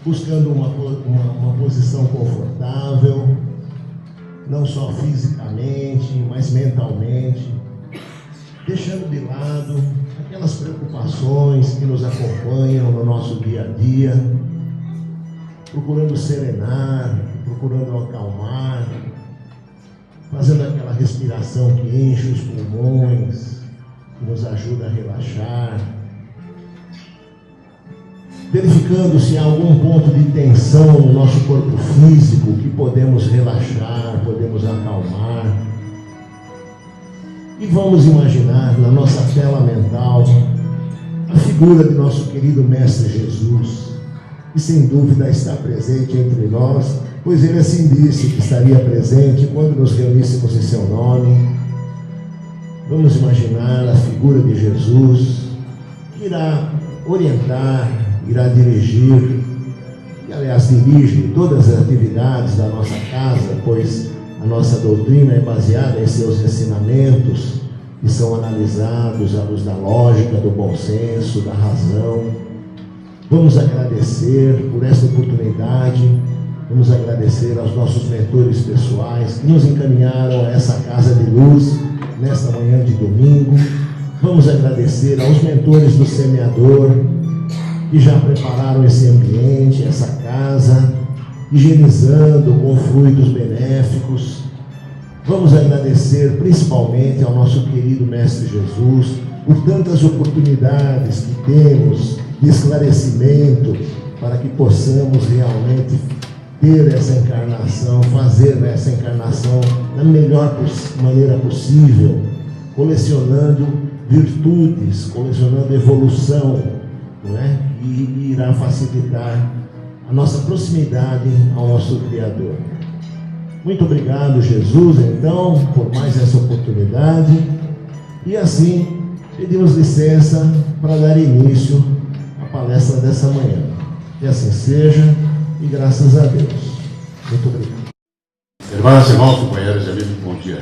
buscando uma posição confortável, não só fisicamente, mas mentalmente, deixando de lado aquelas preocupações que nos acompanham no nosso dia a dia, procurando serenar, procurando acalmar, fazendo aquela respiração que enche os pulmões, que nos ajuda a relaxar, verificando se há algum ponto de tensão no nosso corpo físico que podemos relaxar, podemos acalmar. E vamos imaginar na nossa tela mental a figura de nosso querido Mestre Jesus, que sem dúvida está presente entre nós, pois Ele assim disse que estaria presente quando nos reuníssemos em seu nome. Vamos imaginar a figura de Jesus, que irá orientar, irá dirigir, e aliás dirige todas as atividades da nossa casa, pois a nossa doutrina é baseada em seus ensinamentos, que são analisados à luz da lógica, do bom senso, da razão. Vamos agradecer por esta oportunidade, vamos agradecer aos nossos mentores pessoais que nos encaminharam a essa casa de luz nesta manhã de domingo. Vamos agradecer aos mentores do semeador, que já prepararam esse ambiente, essa casa, higienizando com fluidos benéficos. Vamos agradecer principalmente ao nosso querido Mestre Jesus por tantas oportunidades que temos de esclarecimento para que possamos realmente ter essa encarnação, fazer essa encarnação da melhor maneira possível, colecionando virtudes, colecionando evolução, não é? E irá facilitar a nossa proximidade ao nosso Criador. Muito obrigado, Jesus, então, por mais essa oportunidade. E assim, pedimos licença para dar início à palestra dessa manhã. Que assim seja, e graças a Deus. Muito obrigado. Irmãs, irmãos, companheiros e amigos, bom dia.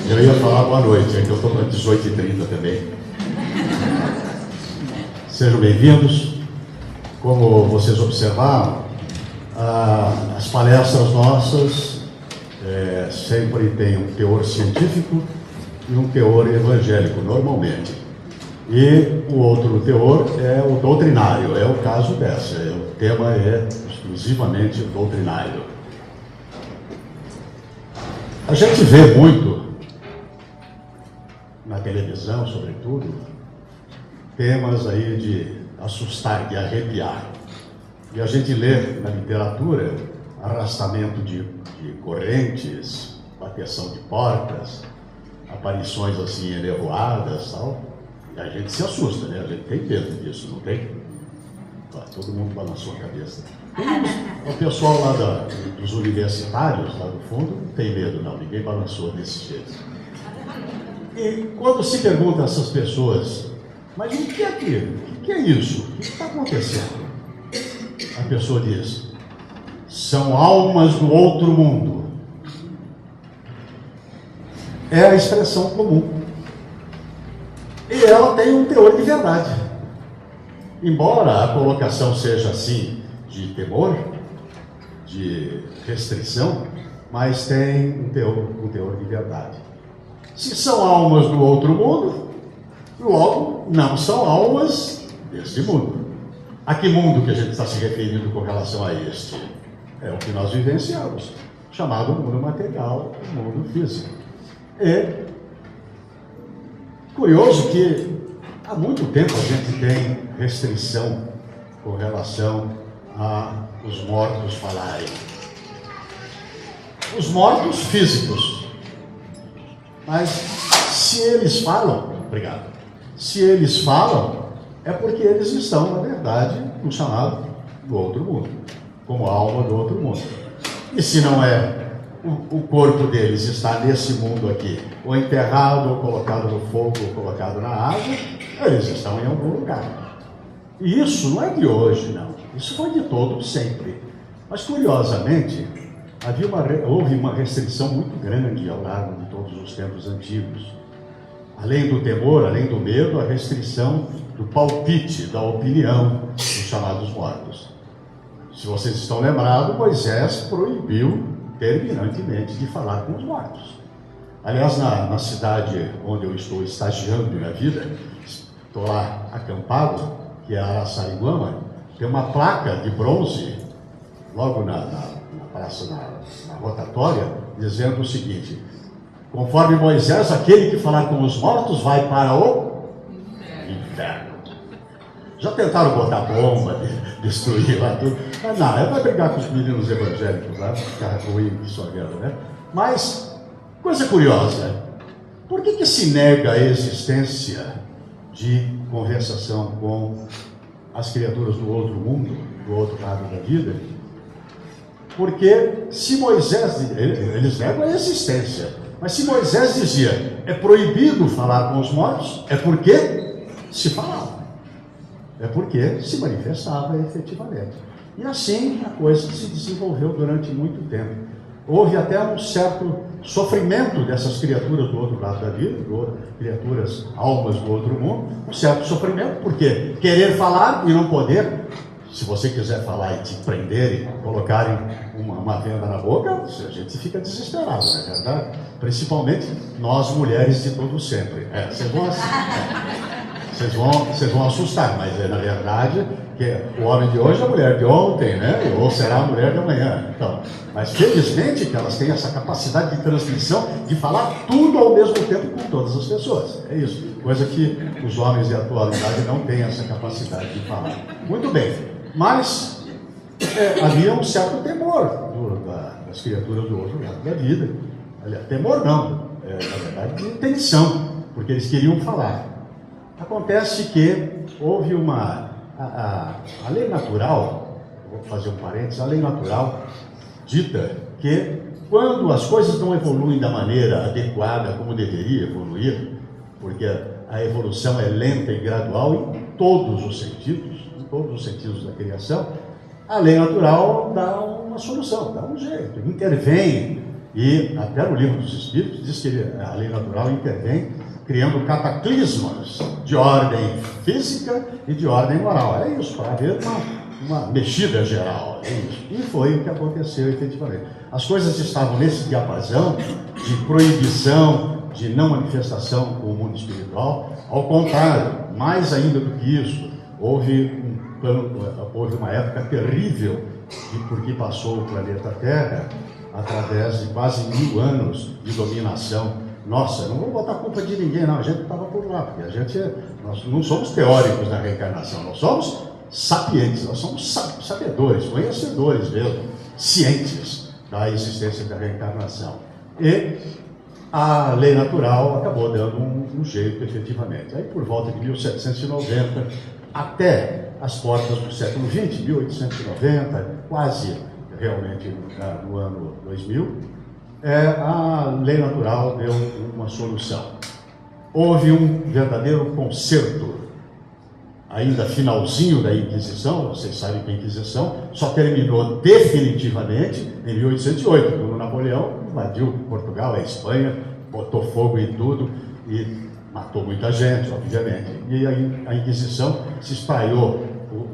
Eu ia falar boa noite, é que eu estou para 18h30 também. Sejam bem-vindos. Como vocês observaram, as palestras nossas sempre têm um teor científico e um teor evangélico, normalmente. E o outro teor é o doutrinário, é o caso dessa. O tema é exclusivamente doutrinário. A gente vê muito, na televisão, sobretudo, temas aí de assustar, de arrepiar. E a gente lê na literatura arrastamento de correntes, bateção de portas, aparições assim enevoadas, tal. E a gente se assusta, né? A gente tem medo disso, não tem? Todo mundo balançou a cabeça. O pessoal lá dos universitários, lá do fundo, não tem medo não, ninguém balançou desse jeito. E quando se pergunta a essas pessoas, mas o que é aquilo? O que é isso? O que está acontecendo? A pessoa diz, são almas do outro mundo. É a expressão comum. E ela tem um teor de verdade. Embora a colocação seja assim, de temor, de restrição, mas tem um teor de verdade. Se são almas do outro mundo, logo não são almas deste mundo. A que mundo que a gente está se referindo com relação a este? É o que nós vivenciamos, chamado mundo material, mundo físico. É curioso que há muito tempo a gente tem restrição com relação aos mortos falarem. Os mortos físicos. Mas se eles falam, obrigado, se eles falam, é porque eles estão, na verdade, no chamado do outro mundo, como alma do outro mundo. E se não é, o corpo deles está nesse mundo aqui, ou enterrado, ou colocado no fogo, ou colocado na água, eles estão em algum lugar. E isso não é de hoje, não. Isso foi de todo sempre. Mas, curiosamente, houve uma restrição muito grande ao largo de todos os tempos antigos. Além do temor, além do medo, a restrição do palpite, da opinião dos chamados mortos. Se vocês estão lembrados, Moisés proibiu terminantemente de falar com os mortos. Aliás, na cidade onde eu estou estagiando minha vida, estou lá acampado, que é Araçariguama, tem uma placa de bronze, logo na praça, na rotatória, dizendo o seguinte: conforme Moisés, aquele que falar com os mortos vai para o inferno. Já tentaram botar bomba, destruir lá tudo. Mas não, vai brigar com os meninos evangélicos lá, ficar ruim que sua guerra, né? Mas, coisa curiosa, por que se nega a existência de conversação com as criaturas do outro mundo, do outro lado da vida? Porque se Moisés, eles negam a existência, mas se Moisés dizia, é proibido falar com os mortos, é porque se falava. É porque se manifestava efetivamente. E assim a coisa se desenvolveu durante muito tempo. Houve até um certo sofrimento dessas criaturas do outro lado da vida, criaturas, almas do outro mundo, um certo sofrimento, porque querer falar e não poder. Se você quiser falar e te prenderem, colocarem uma venda na boca, a gente fica desesperado, não é verdade? Principalmente nós mulheres de todo sempre. Vocês vão assustar, mas na verdade, que o homem de hoje é a mulher de ontem, né? Ou será a mulher de amanhã. Então, mas felizmente que elas têm essa capacidade de transmissão, de falar tudo ao mesmo tempo com todas as pessoas. É isso. Coisa que os homens de atualidade não têm essa capacidade de falar. Muito bem. Mas havia um certo temor das criaturas do outro lado da vida. Aliás, temor não, na verdade, de intenção, porque eles queriam falar. Acontece que houve a lei natural, vou fazer um parênteses, a lei natural dita que quando as coisas não evoluem da maneira adequada como deveria evoluir, porque a evolução é lenta e gradual em todos os sentidos da criação, a lei natural dá uma solução, dá um jeito, intervém, e até no livro dos Espíritos diz que a lei natural intervém criando cataclismos de ordem física e de ordem moral. É isso, para haver uma mexida geral. É isso. E foi o que aconteceu efetivamente. As coisas estavam nesse diapasão de proibição, de não manifestação com o mundo espiritual. Ao contrário, mais ainda do que isso, houve uma época terrível por que passou o planeta Terra, através de quase 1000 anos de dominação. Nossa, não vou botar a culpa de ninguém, não. A gente estava por lá, porque nós não somos teóricos da reencarnação, nós somos sapientes, nós somos sabedores, conhecedores mesmo, cientes da existência da reencarnação. E a lei natural acabou dando um jeito, efetivamente. Aí, por volta de 1790, até as portas do século XX, 1890, quase realmente no ano 2000, a lei natural deu uma solução. Houve um verdadeiro concerto, ainda finalzinho da Inquisição. Vocês sabem que a Inquisição só terminou definitivamente em 1808, quando Napoleão invadiu Portugal, a Espanha, botou fogo em tudo e matou muita gente, obviamente. E a Inquisição se espraiou,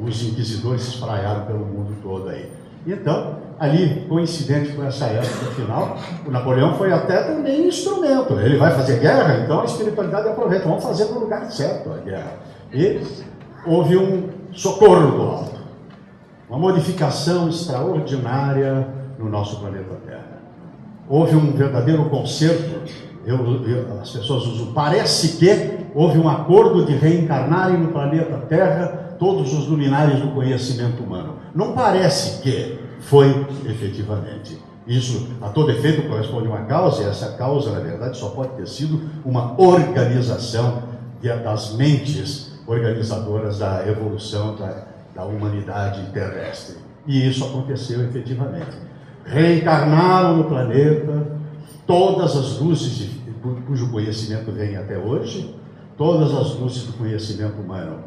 os inquisidores se espraiaram pelo mundo todo aí. Então, ali, coincidente com essa época final, o Napoleão foi até também instrumento. Ele vai fazer guerra, então a espiritualidade aproveita. Vamos fazer no lugar certo a guerra. E houve um socorro do alto. Uma modificação extraordinária no nosso planeta Terra. Houve um verdadeiro concerto. As pessoas usam. Parece que houve um acordo de reencarnarem no planeta Terra todos os luminares do conhecimento humano. Não parece que foi efetivamente. Isso, a todo efeito, corresponde a uma causa, e essa causa, na verdade, só pode ter sido uma organização das mentes organizadoras da evolução da humanidade terrestre. E isso aconteceu efetivamente. Reencarnaram no planeta todas as luzes cujo conhecimento vem até hoje, todas as luzes do conhecimento humano.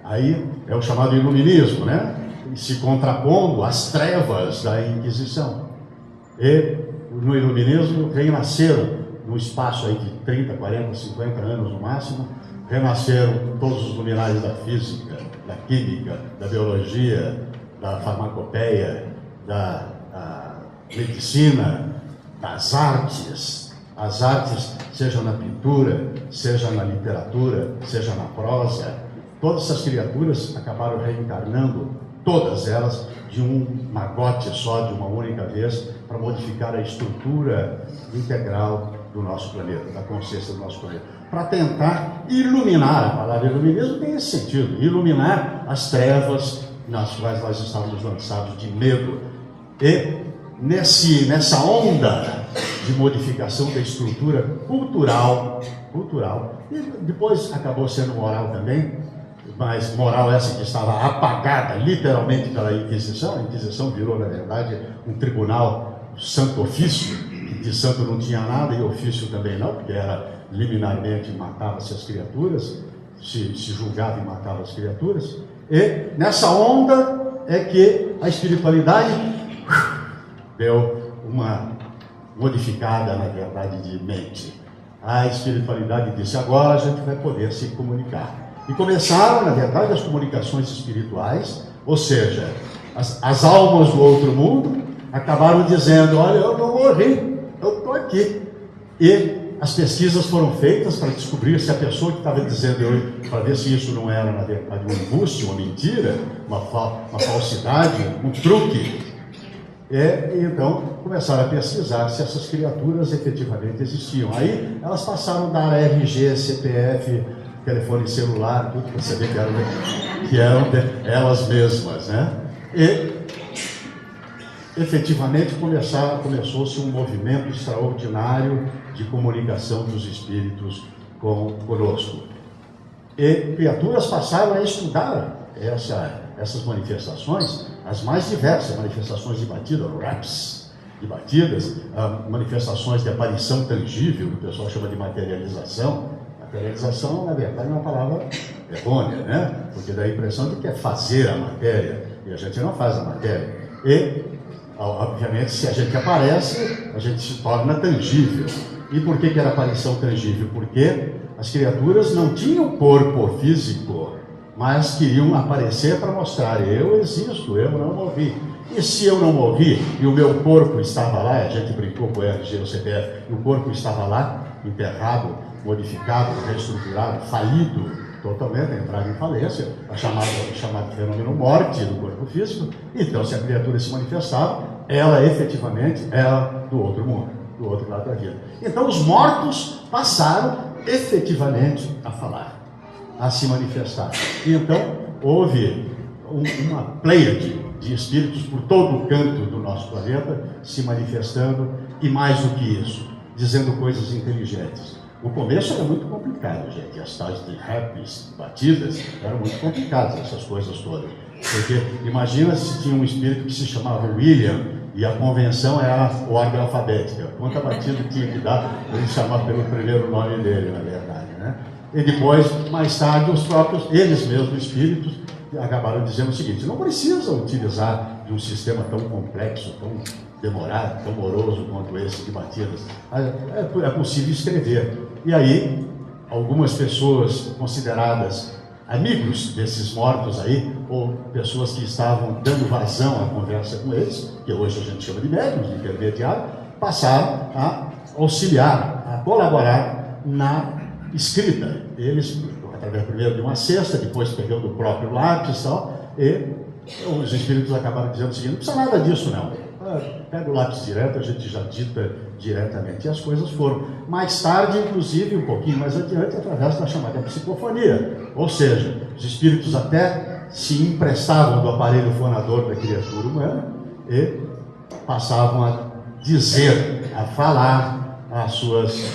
Aí é o chamado iluminismo, né? Se contrapondo às trevas da Inquisição. E no iluminismo renasceram, num espaço aí de 30, 40, 50 anos no máximo, renasceram todos os luminares da física, da química, da biologia, da farmacopeia, da medicina, das artes. As artes, seja na pintura, seja na literatura, seja na prosa, todas essas criaturas acabaram reencarnando, todas elas, de um magote só, de uma única vez, para modificar a estrutura integral do nosso planeta, da consciência do nosso planeta, para tentar iluminar. A palavra iluminismo tem esse sentido, iluminar as trevas nas quais nós estávamos lançados de medo. E nessa onda de modificação da estrutura cultural, e depois acabou sendo moral também, mas moral essa que estava apagada literalmente pela Inquisição. A Inquisição virou, na verdade, um tribunal, santo ofício, que de santo não tinha nada e ofício também não, porque era liminarmente matava-se as criaturas, se julgava e matava as criaturas. E nessa onda é que a espiritualidade deu uma modificada, na verdade, de mente. A espiritualidade disse: agora a gente vai poder se comunicar. E começaram, na verdade, as comunicações espirituais, ou seja, as almas do outro mundo acabaram dizendo: olha, eu não morri, eu estou aqui. E as pesquisas foram feitas para descobrir se a pessoa que estava dizendo, para ver se isso não era, na verdade, um embuste, uma mentira, uma falsidade, um truque. E então começaram a pesquisar se essas criaturas efetivamente existiam. Aí elas passaram a dar RG, CPF, telefone celular, tudo para saber que eram elas mesmas, né? E efetivamente começou-se um movimento extraordinário de comunicação dos espíritos conosco. E criaturas passaram a estudar essas manifestações, as mais diversas manifestações de batida, raps de batidas, manifestações de aparição tangível, que o pessoal chama de materialização. Materialização, na verdade, é uma palavra errônea, né? Porque dá a impressão de que é fazer a matéria, e a gente não faz a matéria. E, obviamente, se a gente aparece, a gente se torna tangível. E por que era aparição tangível? Porque as criaturas não tinham corpo físico, mas queriam aparecer para mostrar: eu existo, eu não morri. E se eu não morri e o meu corpo estava lá, a gente brincou com o RG, o CPF, e o corpo estava lá, enterrado, modificado, reestruturado, falido, totalmente, entrado em falência, chamado fenômeno morte do corpo físico. Então, se a criatura se manifestava, ela efetivamente era do outro mundo, do outro lado da vida. Então, os mortos passaram efetivamente a falar, a se manifestar. E então houve uma pleiade de espíritos por todo o canto do nosso planeta se manifestando, e mais do que isso, dizendo coisas inteligentes. O começo era muito complicado, gente. As tais de raps, batidas, eram muito complicadas, essas coisas todas. Porque imagina se tinha um espírito que se chamava William e a convenção era ordem alfabética. Quanta batida tinha que dar para ele chamar pelo primeiro nome dele, na verdade, né? E depois, mais tarde, eles mesmos, espíritos, acabaram dizendo o seguinte: não precisa utilizar de um sistema tão complexo, tão demorado, tão moroso quanto esse de batidas. É possível escrever. E aí, algumas pessoas consideradas amigos desses mortos aí, ou pessoas que estavam dando vazão à conversa com eles, que hoje a gente chama de médiuns, de intermediário, passaram a auxiliar, a colaborar na escrita. Eles, através primeiro de uma cesta, depois pegando o próprio lápis e tal, e os espíritos acabaram dizendo o seguinte: não precisa nada disso não. Pega o lápis direto, a gente já dita diretamente. E as coisas foram. Mais tarde, inclusive, um pouquinho mais adiante, através da chamada psicofonia. Ou seja, os espíritos até se emprestavam do aparelho fonador da criatura humana e passavam a dizer, a falar as suas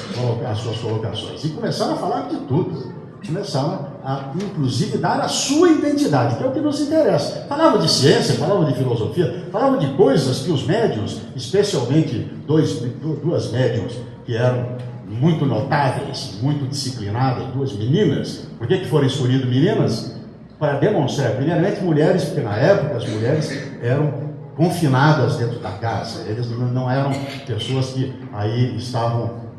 colocações. E começaram a falar de tudo. Começaram a, inclusive, dar a sua identidade, que é o que nos interessa. Falavam de ciência, falavam de filosofia, falavam de coisas que os médiuns, especialmente duas médiuns que eram muito notáveis, muito disciplinadas, duas meninas. Por que foram escolhidas meninas? Para demonstrar, primeiramente, mulheres, porque na época as mulheres eram confinadas dentro da casa. Eles não eram pessoas que aí estavam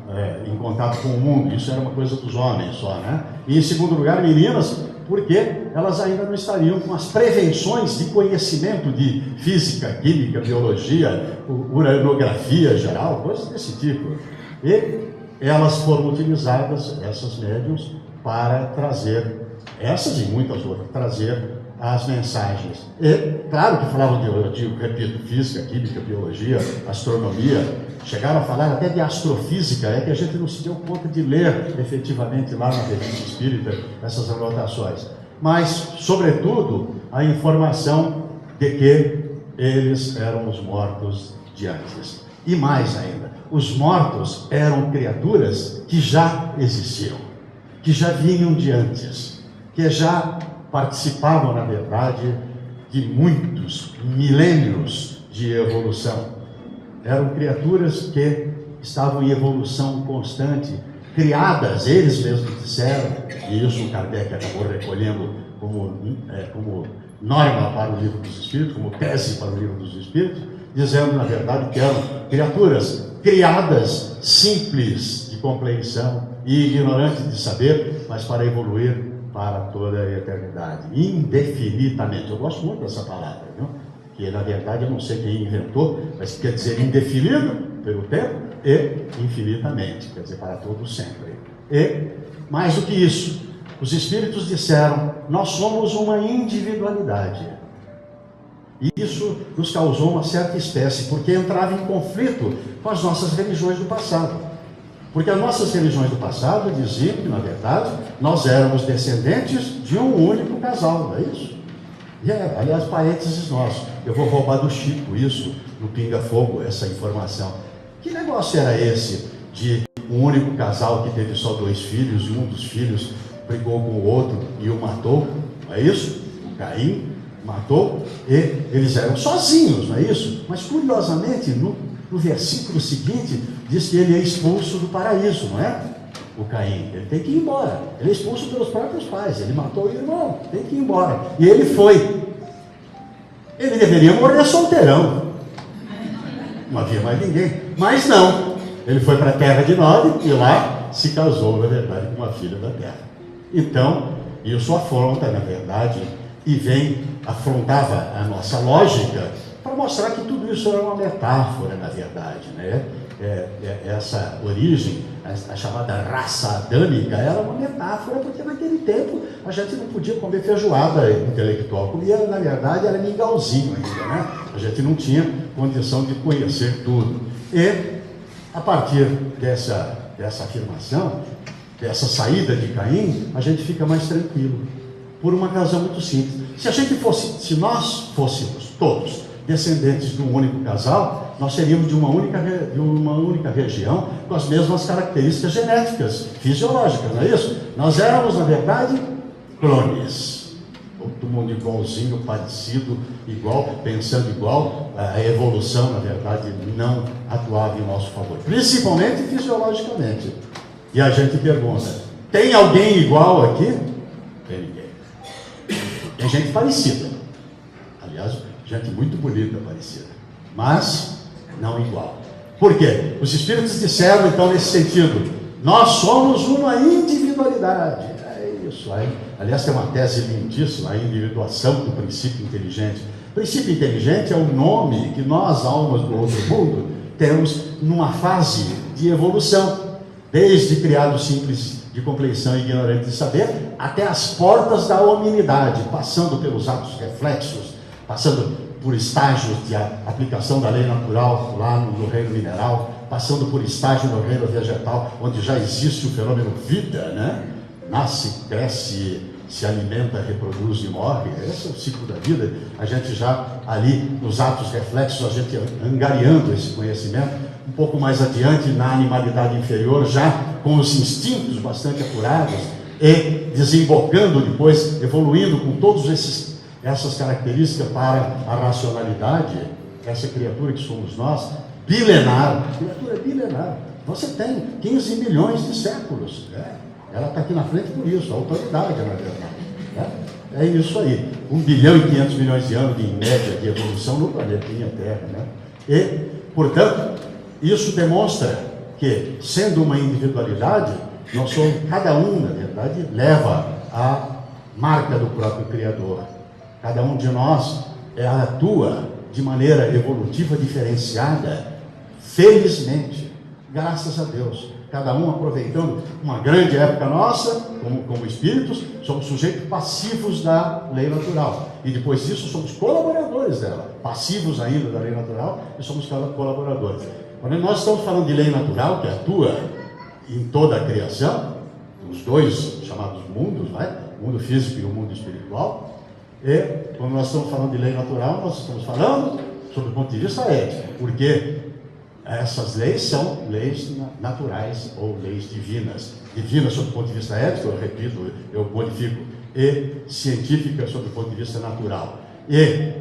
em contato com o mundo. Isso era uma coisa dos homens só, né? E em segundo lugar, meninas, porque elas ainda não estariam com as prevenções de conhecimento de física, química, biologia, uranografia geral, coisas desse tipo. E elas foram utilizadas, essas médiums, para trazer, essas e muitas outras, trazer as mensagens. E, claro que falavam repito, física, química, biologia, astronomia, chegaram a falar até de astrofísica, é que a gente não se deu conta de ler efetivamente lá na Revista Espírita essas anotações. Mas, sobretudo, a informação de que eles eram os mortos de antes. E mais ainda, os mortos eram criaturas que já existiam, que já vinham de antes, que já participavam, na verdade, de muitos milênios de evolução. Eram criaturas que estavam em evolução constante, criadas, eles mesmos disseram, e isso o Kardec acabou recolhendo como norma para o Livro dos Espíritos, como tese para o Livro dos Espíritos, dizendo, na verdade, que eram criaturas criadas, simples de compreensão e ignorantes de saber, mas para evoluir para toda a eternidade, indefinidamente. Eu gosto muito dessa palavra, viu? Que na verdade eu não sei quem inventou, mas quer dizer indefinido pelo tempo e infinitamente, quer dizer para todo sempre. E mais do que isso, os Espíritos disseram: nós somos uma individualidade. E isso nos causou uma certa espécie, porque entrava em conflito com as nossas religiões do passado. Porque as nossas religiões do passado diziam que, na verdade, nós éramos descendentes de um único casal, não é isso? E, aliás, parênteses nossos, eu vou roubar do Chico isso, no Pinga Fogo, essa informação. Que negócio era esse de um único casal que teve só 2 filhos, e um dos filhos brigou com o outro e o matou, não é isso? O Caim matou, e eles eram sozinhos, não é isso? Mas, curiosamente, no versículo seguinte, diz que ele é expulso do paraíso, não é? O Caim, ele tem que ir embora. Ele é expulso pelos próprios pais. Ele matou o irmão, tem que ir embora. E ele foi. Ele deveria morrer solteirão. Não havia mais ninguém. Mas não. Ele foi para a terra de Nod e lá se casou, na verdade, com uma filha da terra. Então, isso afronta, na verdade, e afrontava a nossa lógica para mostrar que tudo isso era uma metáfora, na verdade, né? Essa origem, a chamada raça adâmica, era uma metáfora, porque naquele tempo a gente não podia comer feijoada intelectual, comia, na verdade, era mingauzinho ainda, né? A gente não tinha condição de conhecer tudo. E, a partir dessa afirmação, dessa saída de Caim, a gente fica mais tranquilo, por uma razão muito simples. Se nós fôssemos todos descendentes de um único casal, nós seríamos de uma única região, com as mesmas características genéticas, fisiológicas, não é isso? Nós éramos, na verdade, clones. Todo mundo igualzinho, parecido, igual, pensando igual. A evolução, na verdade, não atuava em nosso favor, principalmente fisiologicamente. E a gente pergunta: tem alguém igual aqui? Tem ninguém. Tem gente parecida. Aliás, gente muito bonita, parecida, mas não igual. Por quê? Os Espíritos disseram, então, nesse sentido: nós somos uma individualidade. É isso aí. Aliás, tem uma tese lindíssima, a individuação do princípio inteligente. O princípio inteligente é o nome que nós, almas do outro mundo, temos numa fase de evolução, desde criados simples de compreensão e ignorante de saber, até as portas da hominidade, passando pelos atos reflexos, passando por estágios de aplicação da lei natural lá no reino mineral, passando por estágio no reino vegetal, onde já existe o fenômeno vida, né? Nasce, cresce, se alimenta, reproduz e morre. Esse é o ciclo da vida. A gente já ali, nos atos reflexos, a gente angariando esse conhecimento, um pouco mais adiante, na animalidade inferior, já com os instintos bastante apurados, e desembocando depois, evoluindo com todos essas características para a racionalidade. Essa criatura que somos nós, bilenar, criatura bilenar. Você tem 15 milhões de séculos. Ela está aqui na frente por isso, a autoridade, na verdade. É isso aí. 1 bilhão e 500 milhões de anos, em média, de evolução no planetinha Terra, né? E, portanto, isso demonstra que, sendo uma individualidade, nós somos, cada um, na verdade, leva a marca do próprio Criador. Cada um de nós atua de maneira evolutiva diferenciada, felizmente, graças a Deus. Cada um aproveitando uma grande época nossa, como espíritos, somos sujeitos passivos da lei natural. E depois disso somos colaboradores dela, passivos ainda da lei natural, e somos colaboradores. Quando nós estamos falando de lei natural, que atua em toda a criação, os dois chamados mundos, o mundo físico e o mundo espiritual, e quando nós estamos falando de lei natural, nós estamos falando sob o ponto de vista ético, porque essas leis são leis naturais ou leis divinas. Divinas sob o ponto de vista ético, eu repito, eu modifico, e científica sob o ponto de vista natural. E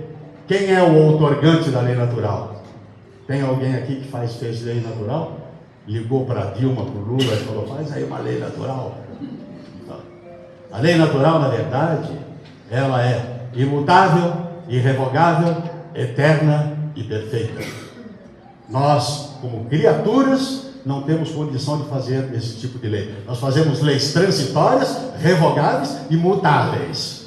quem é o outorgante da lei natural? Tem alguém aqui que fez lei natural? Ligou para Dilma, para o Lula e falou, faz aí uma lei natural. Então, a lei natural, na verdade, ela é imutável, irrevogável, eterna e perfeita. Nós, como criaturas, não temos condição de fazer esse tipo de lei. Nós fazemos leis transitórias, revogáveis e mutáveis.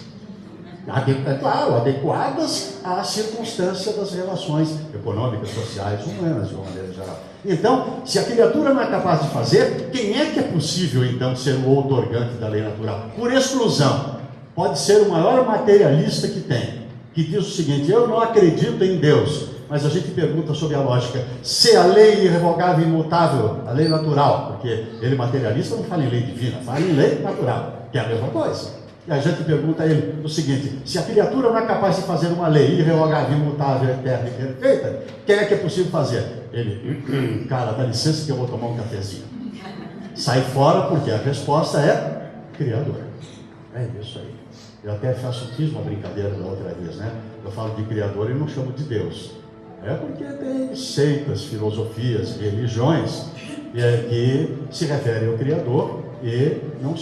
Claro, adequadas à circunstância das relações econômicas, sociais, humanas, de uma maneira geral. Então, se a criatura não é capaz de fazer, quem é que é possível, então, ser o outorgante da lei natural? Por exclusão, pode ser o maior materialista que tem, que diz o seguinte, eu não acredito em Deus, mas a gente pergunta sobre a lógica, se a lei irrevogável e imutável, a lei natural, porque ele materialista não fala em lei divina, fala em lei natural, que é a mesma coisa. E a gente pergunta a ele o seguinte, se a criatura não é capaz de fazer uma lei irrevogável, imutável, eterna e perfeita, quem é que é possível fazer? Ele, cara, dá licença que eu vou tomar um cafezinho. Sai fora porque a resposta é Criador. É isso aí. Eu até fiz uma brincadeira da outra vez, né? Eu falo de Criador e não chamo de Deus. É porque tem seitas, filosofias, religiões que se referem ao Criador e não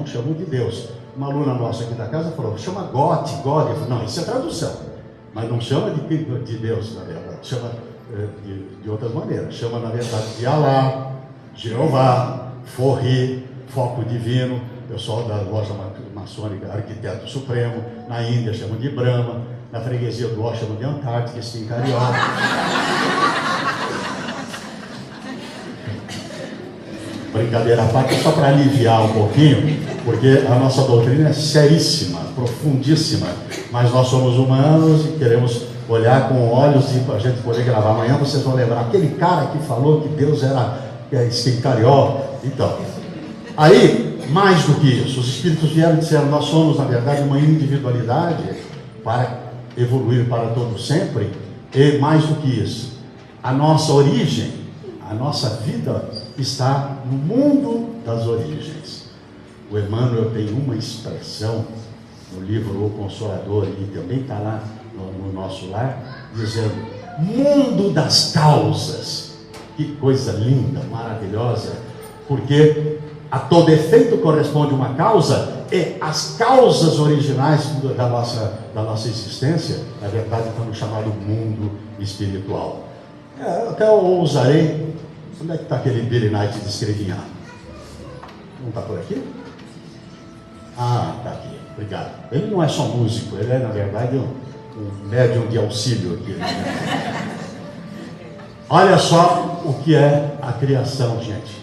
chamam de Deus. Uma aluna nossa aqui da casa falou, chama God. Eu falei, não, isso é tradução. Mas não chama de Deus, na verdade. Chama de outras maneiras. Chama, na verdade, de Alá, Jeová, Forri, foco divino. Pessoal da loja maçônica, arquiteto supremo. Na Índia chamam de Brahma. Na freguesia do Ó chamam de Antártica, em Carioca. Brincadeira à parte, só para aliviar um pouquinho, porque a nossa doutrina é seríssima, profundíssima, mas nós somos humanos e queremos olhar com olhos e para a gente poder gravar. Amanhã vocês vão lembrar, aquele cara que falou que Deus era Carioca. Então, aí, mais do que isso, os espíritos vieram e disseram, nós somos, na verdade, uma individualidade para evoluir para todo sempre, e mais do que isso, a nossa origem, a nossa vida está no mundo das origens. O Emmanuel tem uma expressão no livro O Consolador, e também está lá no nosso lar, dizendo, mundo das causas. Que coisa linda, maravilhosa, porque a todo efeito corresponde uma causa, e as causas originais da nossa existência, na verdade, estão no chamado mundo espiritual. Até eu ousarei. Onde é que está aquele Billy Knight de Escrevinhar? Não está por aqui? Ah, está aqui, obrigado. Ele não é só músico, ele é, na verdade, um médium de auxílio aqui. Olha só o que é a criação, gente.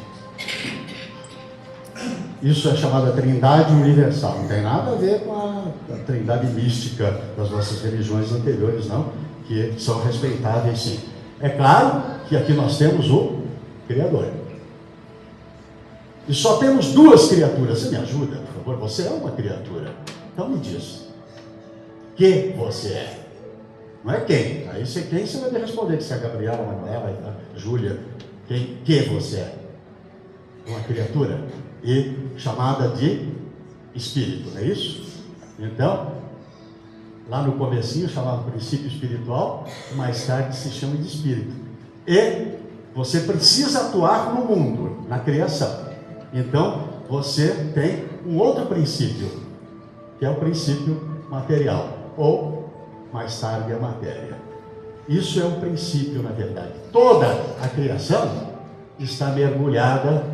Isso é chamada Trindade Universal. Não tem nada a ver com a Trindade mística das nossas religiões anteriores, não, que são respeitáveis, sim. É claro que aqui nós temos o Criador. E só temos duas criaturas. Você me ajuda, por favor? Você é uma criatura. Então me diz. Que você é? Não é quem. Aí você quem você vai me responder. Que se é a Gabriela, a Manuela, a Júlia. Quem que você é? Uma criatura. E chamada de espírito, não é isso? Então, lá no comecinho chamava princípio espiritual, mais tarde se chama de espírito. E você precisa atuar no mundo, na criação. Então, você tem um outro princípio, que é o princípio material, ou, mais tarde, a matéria. Isso é um princípio, na verdade. Toda a criação está mergulhada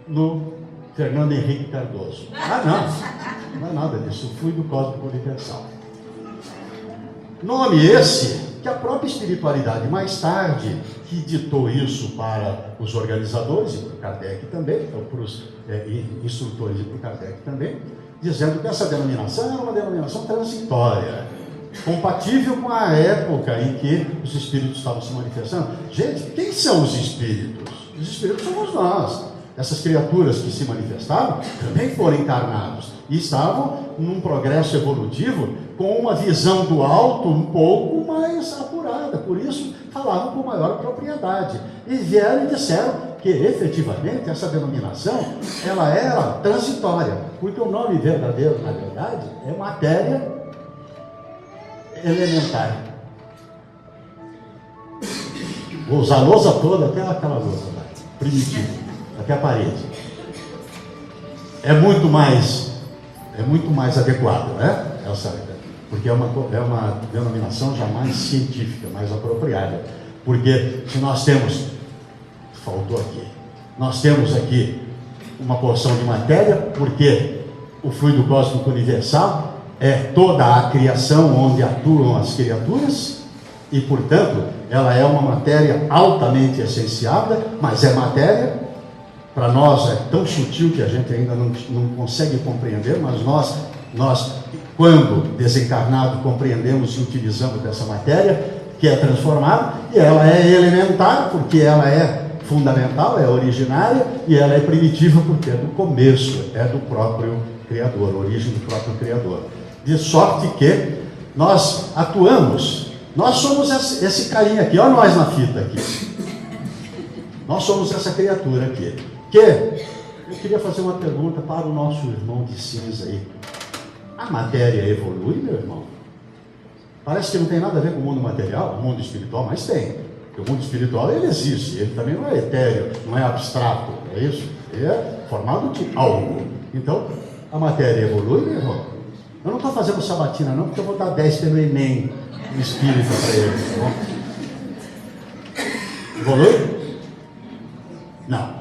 no Fernando Henrique Cardoso. Não é nada disso, o fluido cósmico universal. Nome esse que a própria espiritualidade, mais tarde, que ditou isso para os organizadores e para o Kardec também, então para os instrutores e para o Kardec também, dizendo que essa denominação era uma denominação transitória, compatível com a época em que os espíritos estavam se manifestando. Gente, quem são os espíritos? Os espíritos somos nós. Essas criaturas que se manifestavam também foram encarnados e estavam num progresso evolutivo com uma visão do alto um pouco mais apurada, por isso falavam com maior propriedade. E vieram e disseram que efetivamente essa denominação ela era transitória, porque o nome verdadeiro, na verdade, é matéria elementar. Vou usar a lousa toda, até aquela lousa lá, primitiva. Até a parede. É muito mais adequado, né? Porque é uma denominação já mais científica, mais apropriada. Porque se nós temos, faltou aqui, nós temos aqui uma porção de matéria, porque o fluido cósmico universal é toda a criação onde atuam as criaturas, e portanto ela é uma matéria altamente essenciada, mas é matéria. Para nós é tão sutil que a gente ainda não consegue compreender, mas nós, quando desencarnado, compreendemos e utilizamos dessa matéria, que é transformada, e ela é elementar, porque ela é fundamental, é originária, e ela é primitiva, porque é do começo, é do próprio Criador, a origem do próprio Criador. De sorte que nós atuamos, nós somos esse carinha aqui, olha nós na fita aqui. Nós somos essa criatura aqui. Eu queria fazer uma pergunta para o nosso irmão de cinza aí. A matéria evolui, meu irmão? Parece que não tem nada a ver com o mundo material, o mundo espiritual, mas tem. Porque o mundo espiritual, ele existe, ele também não é etéreo, não é abstrato, é isso? Ele é formado de algo. Então, a matéria evolui, meu irmão? Eu não estou fazendo sabatina não, porque eu vou dar 10 pelo Enem, o espírito para ele. Tá? Evolui? Não.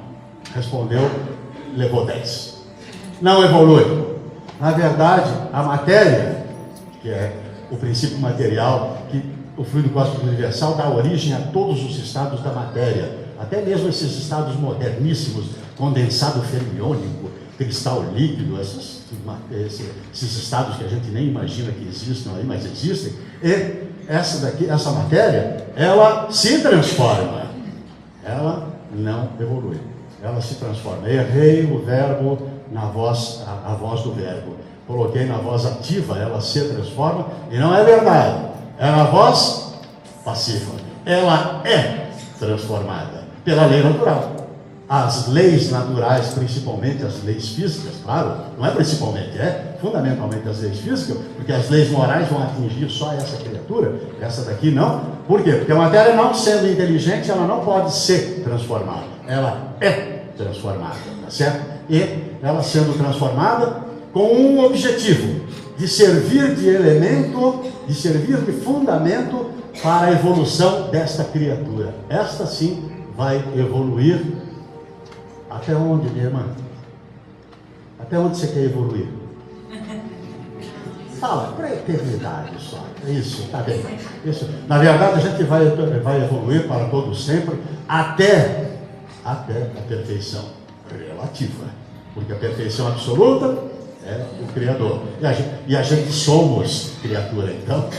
Respondeu, levou 10. Não evolui. Na verdade, a matéria, que é o princípio material, que o fluido cósmico universal dá origem a todos os estados da matéria, até mesmo esses estados moderníssimos, condensado fermiônico, cristal líquido, esses estados que a gente nem imagina que existam aí, mas existem. E essa matéria, ela se transforma. Ela não evolui. Ela se transforma. Errei o verbo na voz, a voz do verbo. Coloquei na voz ativa, ela se transforma, e não é verdade. É na voz passiva. Ela é transformada pela lei natural. As leis naturais, principalmente as leis físicas, claro, não é principalmente, é fundamentalmente as leis físicas, porque as leis morais vão atingir só essa criatura, essa daqui não. Por quê? Porque a matéria, não sendo inteligente, ela não pode ser transformada. Ela é transformada, tá certo? E ela sendo transformada com um objetivo, de servir de elemento, de servir de fundamento para a evolução desta criatura. Esta sim vai evoluir. Até onde, minha irmã? Até onde você quer evoluir? Fala, para a eternidade só. Isso, está bem. Isso. Na verdade, a gente vai evoluir para todo sempre, até a perfeição relativa. Porque a perfeição absoluta é o Criador. E a gente somos criatura, então.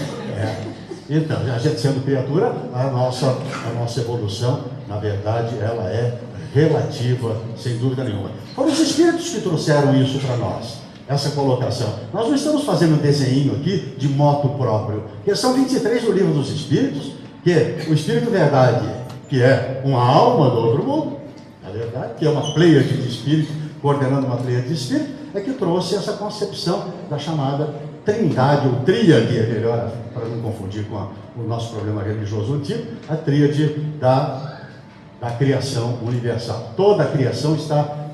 Então, a gente sendo criatura, a nossa evolução, na verdade, ela é relativa, sem dúvida nenhuma. Foram os espíritos que trouxeram isso para nós, essa colocação. Nós não estamos fazendo um desenho aqui de moto próprio, porque são 23 do livro dos espíritos, que o espírito verdade, que é uma alma do outro mundo, na verdade, que é uma pleiade de espírito, coordenando uma pleiade de espírito, é que trouxe essa concepção da chamada trindade, ou tríade, é melhor, para não confundir com o nosso problema religioso antigo, a tríade da criação universal. Toda a criação está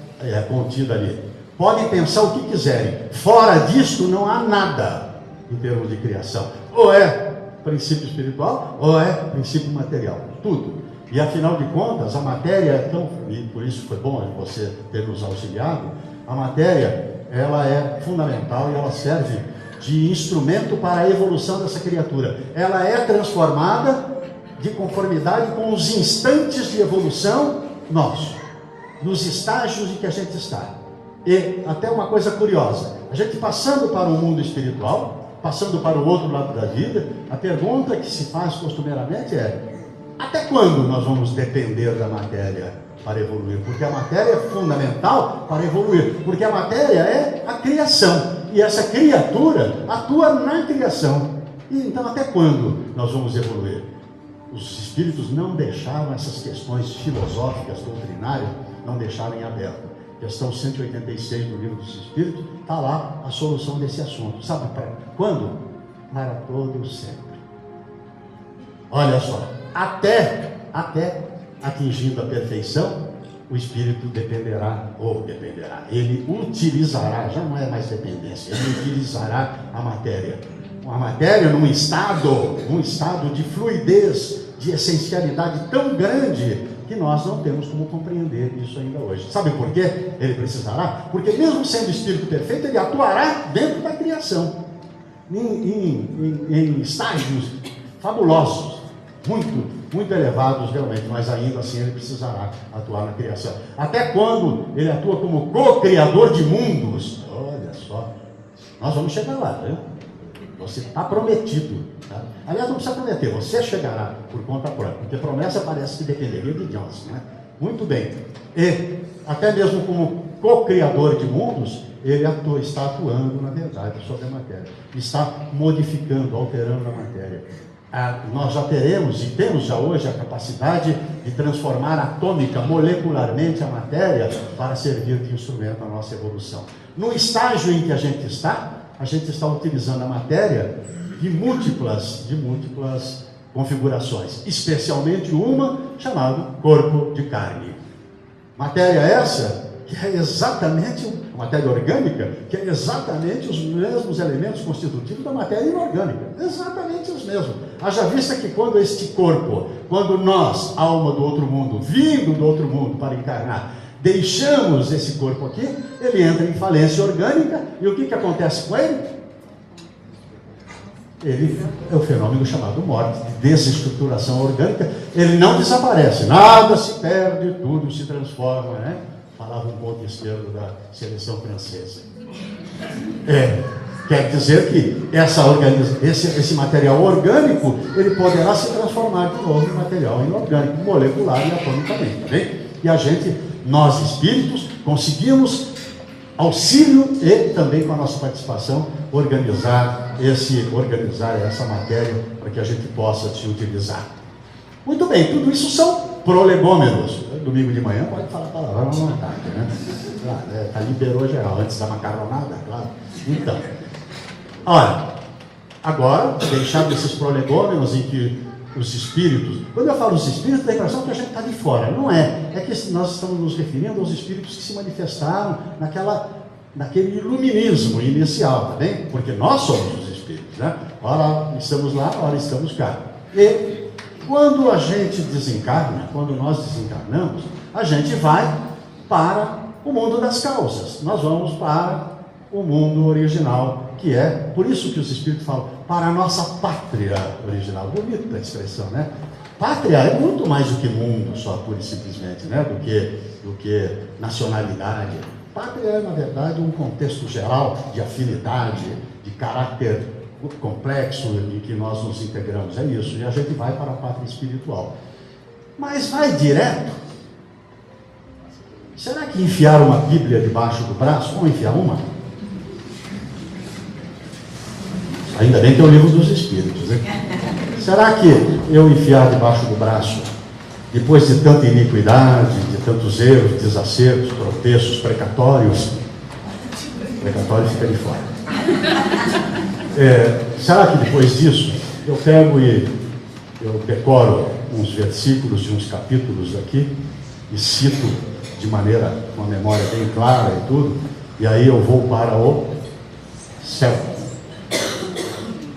contida ali. Podem pensar o que quiserem. Fora disto não há nada em termos de criação. Ou é princípio espiritual, ou é princípio material. Tudo. E afinal de contas, a matéria é tão... E por isso foi bom você ter nos auxiliado. A matéria, ela é fundamental e ela serve de instrumento para a evolução dessa criatura. Ela é transformada de conformidade com os instantes de evolução nossos, nos estágios em que a gente está. E até uma coisa curiosa, a gente passando para o mundo espiritual, passando para o outro lado da vida, a pergunta que se faz costumeiramente é: até quando nós vamos depender da matéria para evoluir? Porque a matéria é fundamental para evoluir, porque a matéria é a criação, e essa criatura atua na criação. E então até quando nós vamos evoluir? Os espíritos não deixaram essas questões filosóficas, doutrinárias, não deixaram em aberto. Questão 186 do Livro dos Espíritos, está lá a solução desse assunto. Sabe para quando? Para todo sempre. Olha só, até atingindo a perfeição, o espírito dependerá, ele utilizará, já não é mais dependência, ele utilizará a matéria num estado de fluidez, de essencialidade tão grande, que nós não temos como compreender isso ainda hoje. Sabe por quê? Ele precisará, porque mesmo sendo espírito perfeito, ele atuará dentro da criação, em estágios fabulosos, muito elevados realmente, mas ainda assim ele precisará atuar na criação. Até quando ele atua como co-criador de mundos? Olha só, nós vamos chegar lá, né? Você está prometido, tá? Aliás, não precisa prometer, você chegará por conta própria, porque promessa parece que dependeria de Deus, né? Muito bem, e até mesmo como co-criador de mundos, ele está atuando, na verdade, sobre a matéria, está modificando, alterando a matéria. Nós já teremos e temos já hoje a capacidade de transformar atômica, molecularmente a matéria para servir de instrumento à nossa evolução. No estágio em que a gente está utilizando a matéria de múltiplas configurações, especialmente uma chamada corpo de carne. Matéria essa que é exatamente a matéria orgânica, que é exatamente os mesmos elementos constitutivos da matéria inorgânica, exatamente os mesmos. Haja vista que quando este corpo, quando nós, alma do outro mundo, vindo do outro mundo para encarnar, deixamos esse corpo aqui, ele entra em falência orgânica, e o que acontece com ele? Ele é o fenômeno chamado morte, de desestruturação orgânica. Ele não desaparece, nada se perde, tudo se transforma, né? Falava um ponto esquerdo da seleção francesa. Quer dizer que esse material orgânico, ele poderá se transformar de novo em material inorgânico, molecular e atomicamente, tá bem? E nós espíritos, conseguimos auxílio e também com a nossa participação organizar essa matéria para que a gente possa se utilizar. Muito bem, tudo isso são prolegômenos. Domingo de manhã pode falar palavrão à vontade, né? Liberou geral, antes da macarronada, claro. Então, olha, agora, deixado esses prolegômenos em que os espíritos, quando eu falo os espíritos, dá a impressão que a gente está de fora. Não é. É que nós estamos nos referindo aos espíritos que se manifestaram naquele iluminismo inicial, tá bem? Porque nós somos os espíritos, né? Ora estamos lá, ora estamos cá. E quando a gente desencarna, quando nós desencarnamos, a gente vai para o mundo das causas. Nós vamos para o mundo original, que é, por isso que os espíritos falam, para a nossa pátria original. Bonita a expressão, né? Pátria é muito mais do que mundo, só pura e simplesmente, né? Do que nacionalidade. Pátria é, na verdade, um contexto geral de afinidade, de caráter complexo em que nós nos integramos. É isso, e a gente vai para a pátria espiritual. Mas vai direto? Será que enfiar uma Bíblia debaixo do braço? Vamos enfiar uma? Ainda bem que é o Livro dos Espíritos, né? Será que eu enfiar debaixo do braço, depois de tanta iniquidade, de tantos erros, desacertos, tropeços, precatórios fica de fora. Será que depois disso eu pego e eu decoro uns versículos de uns capítulos aqui e cito de maneira, com a memória bem clara e tudo, e aí eu vou para o céu?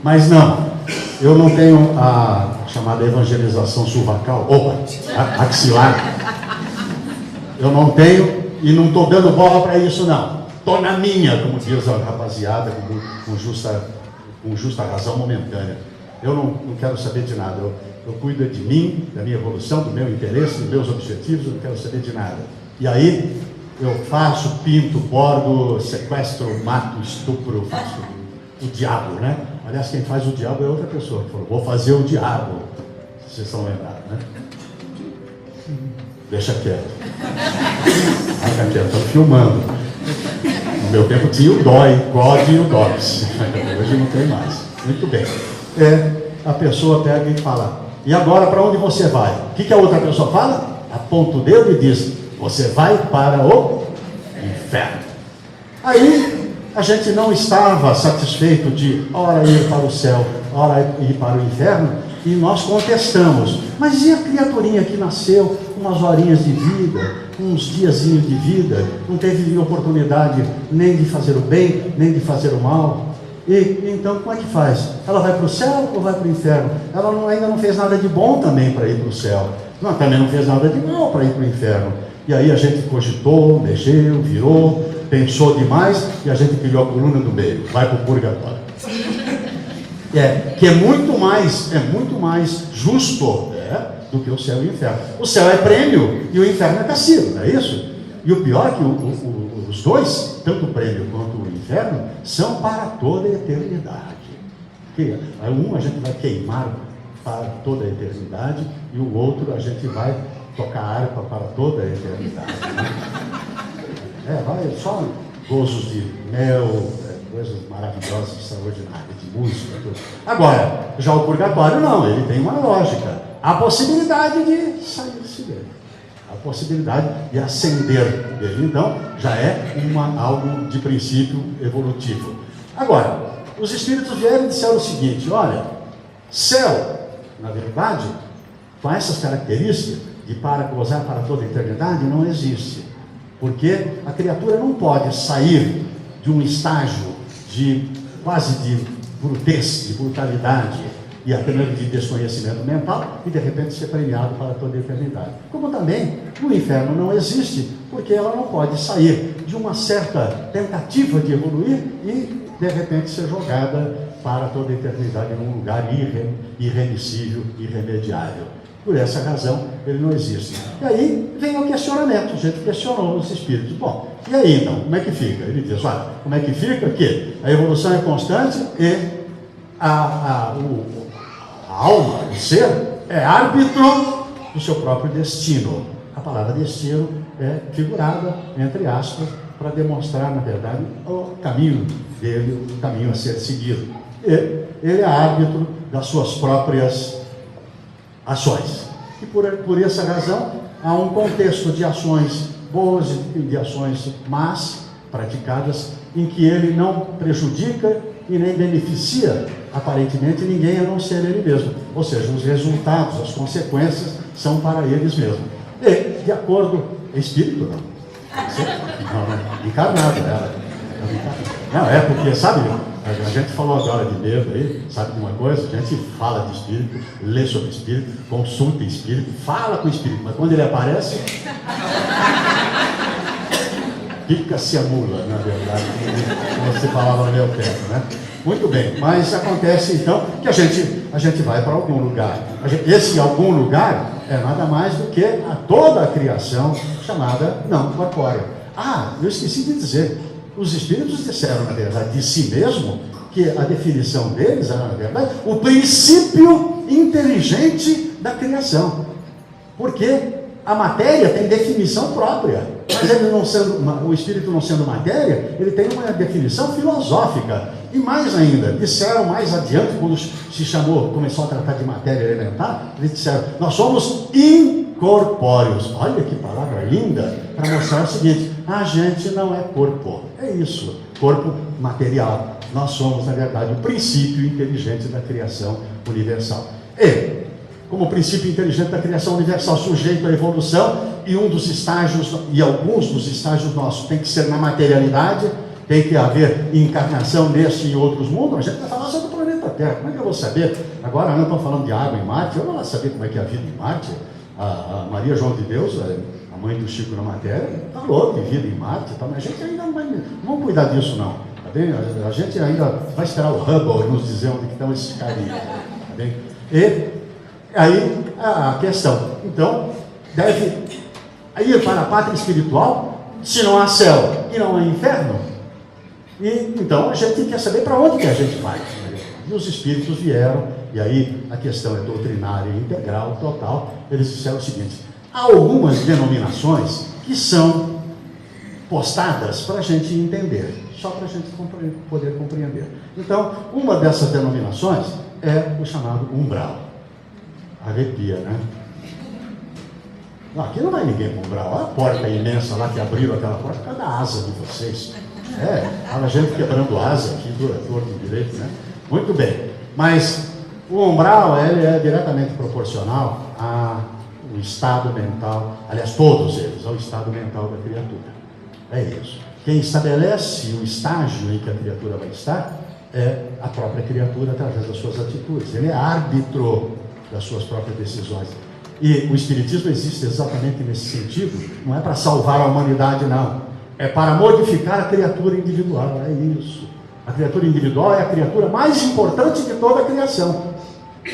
Mas não, eu não tenho a chamada evangelização survacal, axilar. Eu não tenho, e não estou dando bola para isso, não. Estou na minha, como diz a rapaziada, com justa razão momentânea. Eu não quero saber de nada. Eu cuido de mim, da minha evolução, do meu interesse, dos meus objetivos, eu não quero saber de nada. E aí, eu faço, pinto, bordo, sequestro, mato, estupro, faço o diabo, né? Aliás, quem faz o diabo é outra pessoa que falou, vou fazer o diabo. Vocês estão lembrados, né? Deixa quieto. Fica quieto, estou filmando. No meu tempo tinha o DOI, God e o DOPS. Hoje não tem mais. Muito bem. A pessoa pega e fala, e agora para onde você vai? O que a outra pessoa fala? Aponta o dedo e diz, você vai para o inferno. Aí a gente não estava satisfeito de ora ir para o céu, ora ir para o inferno, e nós contestamos. Mas e a criaturinha que nasceu umas horinhas de vida, uns diazinhos de vida, não teve oportunidade nem de fazer o bem, nem de fazer o mal? E então como é que faz? Ela vai para o céu ou vai para o inferno? Ela ainda não fez nada de bom também para ir para o céu. Não, também não fez nada de mal para ir para o inferno. E aí a gente cogitou, mexeu, virou, pensou demais e a gente criou a coluna do meio. Vai para o purgatório. Que é muito mais justo do que o céu e o inferno. O céu é prêmio e o inferno é castigo, não é isso? E o pior é que os dois, tanto o prêmio quanto o inferno, são para toda a eternidade. Um a gente vai queimar para toda a eternidade e o outro a gente vai tocar harpa para toda a eternidade. Né? Vai só gozos de mel, coisas maravilhosas, extraordinárias, de música, tudo. Agora, já o purgatório não, ele tem uma lógica. A possibilidade de sair-se dele. A possibilidade de ascender dele. Então, já é algo de princípio evolutivo. Agora, os espíritos vieram e disseram o seguinte, olha, céu, na verdade, com essas características, de para gozar para toda a eternidade, não existe. Porque a criatura não pode sair de um estágio quase de brutez, de brutalidade e até mesmo de desconhecimento mental e de repente ser premiado para toda a eternidade. Como também o inferno não existe, porque ela não pode sair de uma certa tentativa de evoluir e de repente ser jogada para toda a eternidade num lugar irremissível, irremediável. Por essa razão, ele não existe. E aí vem o questionamento, a gente questionou os espíritos. Bom, e aí então, como é que fica? Ele diz, olha, como é que fica? Que a evolução é constante e a alma, o ser, é árbitro do seu próprio destino. A palavra destino é figurada, entre aspas, para demonstrar, na verdade, o caminho dele, o caminho a ser seguido. E ele é árbitro das suas próprias ações. E por essa razão, há um contexto de ações boas e de ações más praticadas, em que ele não prejudica e nem beneficia, aparentemente, ninguém a não ser ele mesmo. Ou seja, os resultados, as consequências são para eles mesmos. E, de acordo, espírito não, encarnado, não, porque, sabe, a gente falou agora de medo aí, sabe de uma coisa? A gente fala de espírito, lê sobre espírito, consulta espírito, fala com o espírito, mas quando ele aparece, pica-se a mula, na verdade, como você falava no meu tempo, né? Muito bem, mas acontece então que a gente vai para algum lugar. Esse algum lugar é nada mais do que toda a criação chamada não corpórea. Eu esqueci de dizer, os espíritos disseram, na verdade, de si mesmo, que a definição deles era, na verdade, o princípio inteligente da criação. Porque a matéria tem definição própria, mas ele não sendo, o espírito não sendo matéria, ele tem uma definição filosófica. E mais ainda, disseram mais adiante, quando começou a tratar de matéria elementar, eles disseram, nós somos incorpóreos. Olha que palavra linda, para mostrar o seguinte, a gente não é corpo, é isso, corpo material. Nós somos, na verdade, o princípio inteligente da criação universal. E, como princípio inteligente da criação universal, sujeito à evolução, e um dos estágios, e alguns dos estágios nossos, tem que ser na materialidade, tem que haver encarnação neste e outros mundos. A gente vai falar sobre o planeta Terra. Como é que eu vou saber? Agora não estão falando de água em Marte, eu não vou saber como é que é a vida em Marte. A Maria João de Deus, a mãe do Chico na matéria, falou de vida em Marte e tal, mas a gente ainda não vai, vamos cuidar disso não, tá bem? A gente ainda vai esperar o Hubble nos dizer onde que estão esses carinhas, tá bem? E aí a questão, então, deve ir para a pátria espiritual, se não há céu e não há inferno, e então a gente quer saber para onde que a gente vai. E os espíritos vieram, e aí a questão é doutrinária, integral, total. Eles disseram o seguinte: há algumas denominações que são postadas para a gente entender, só para a gente poder compreender. Então, uma dessas denominações é o chamado umbral. Arrepia, né? Não, aqui não vai ninguém para o umbral. Olha a porta imensa lá que abriram aquela porta, cada asa de vocês. A gente quebrando asa aqui, torto direito, né? Muito bem, mas o umbral ele é diretamente proporcional ao estado mental, aliás, todos eles, ao estado mental da criatura. É isso. Quem estabelece o estágio em que a criatura vai estar é a própria criatura através das suas atitudes. Ele é árbitro das suas próprias decisões. E o Espiritismo existe exatamente nesse sentido, não é para salvar a humanidade, não. É para modificar a criatura individual, é isso. A criatura individual é a criatura mais importante de toda a criação.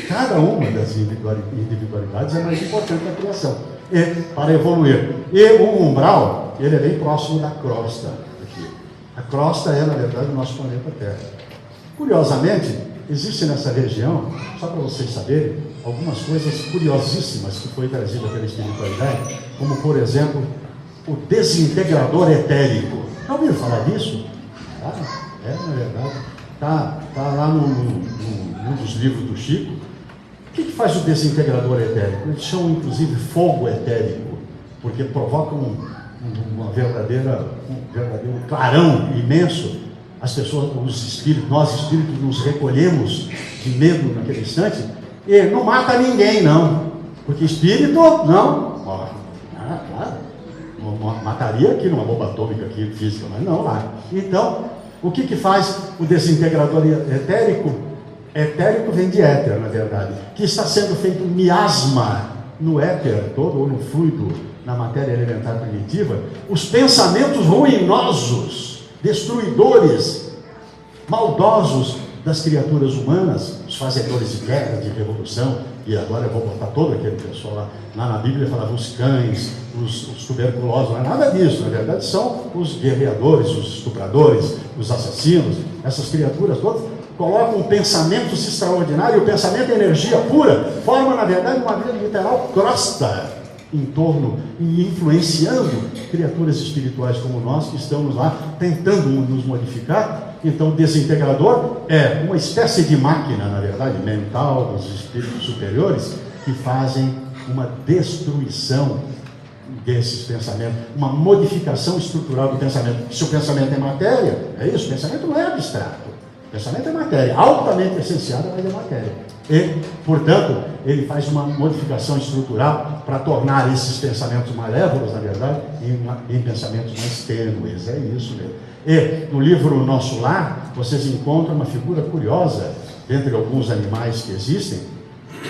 Cada uma das individualidades é mais importante da criação. E para evoluir. E o umbral, ele é bem próximo da crosta. Aqui. A crosta é, na verdade, o nosso planeta Terra. Curiosamente, existe nessa região, só para vocês saberem, algumas coisas curiosíssimas que foi trazida pela espiritualidade, como, por exemplo, o desintegrador etérico. Já ouviram falar disso? Na verdade, está lá num dos livros do Chico. O que faz o desintegrador etérico? Eles chamam, inclusive, fogo etérico, porque provoca um verdadeiro clarão imenso. As pessoas, os espíritos, nós espíritos nos recolhemos de medo naquele instante, e não mata ninguém, não, porque espírito, não, claro, mataria aqui numa bomba atômica aqui, física, mas não lá. Então, o que faz o desintegrador etérico? Etérico vem de éter, na verdade, que está sendo feito miasma no éter todo, ou no fluido, na matéria elementar primitiva, os pensamentos ruinosos, destruidores, maldosos das criaturas humanas, os fazedores de guerra, de revolução, e agora eu vou botar todo aquele pessoal lá na Bíblia falava os cães, os tuberculosos, não é nada disso, na verdade são os guerreadores, os estupradores, os assassinos, essas criaturas todas colocam pensamentos extraordinários, o pensamento é energia pura, forma na verdade uma vida literal crosta em torno e influenciando criaturas espirituais como nós que estamos lá tentando nos modificar. Então o desintegrador é uma espécie de máquina, na verdade, mental dos espíritos superiores que fazem uma destruição desses pensamentos, uma modificação estrutural do pensamento. Se o pensamento é matéria, é isso, o pensamento não é abstrato, o pensamento é matéria, altamente essenciada, mas é matéria. E, portanto, ele faz uma modificação estrutural para tornar esses pensamentos malévolos, na verdade, em pensamentos mais tênues, é isso mesmo. E no livro Nosso Lar, vocês encontram uma figura curiosa, dentre alguns animais que existem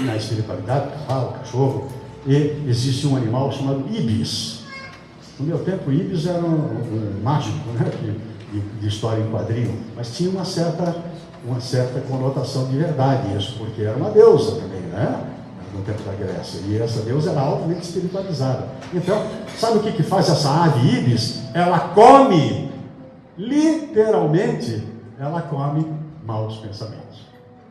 na espiritualidade, o cachorro, e existe um animal chamado Ibis. No meu tempo, Ibis era um mágico, né, de história em quadrinho, mas tinha uma certa conotação de verdade isso, porque era uma deusa também, né, no tempo da Grécia, e essa deusa era altamente espiritualizada. Então, sabe o que faz essa ave Ibis? Ela come, literalmente, ela come maus pensamentos.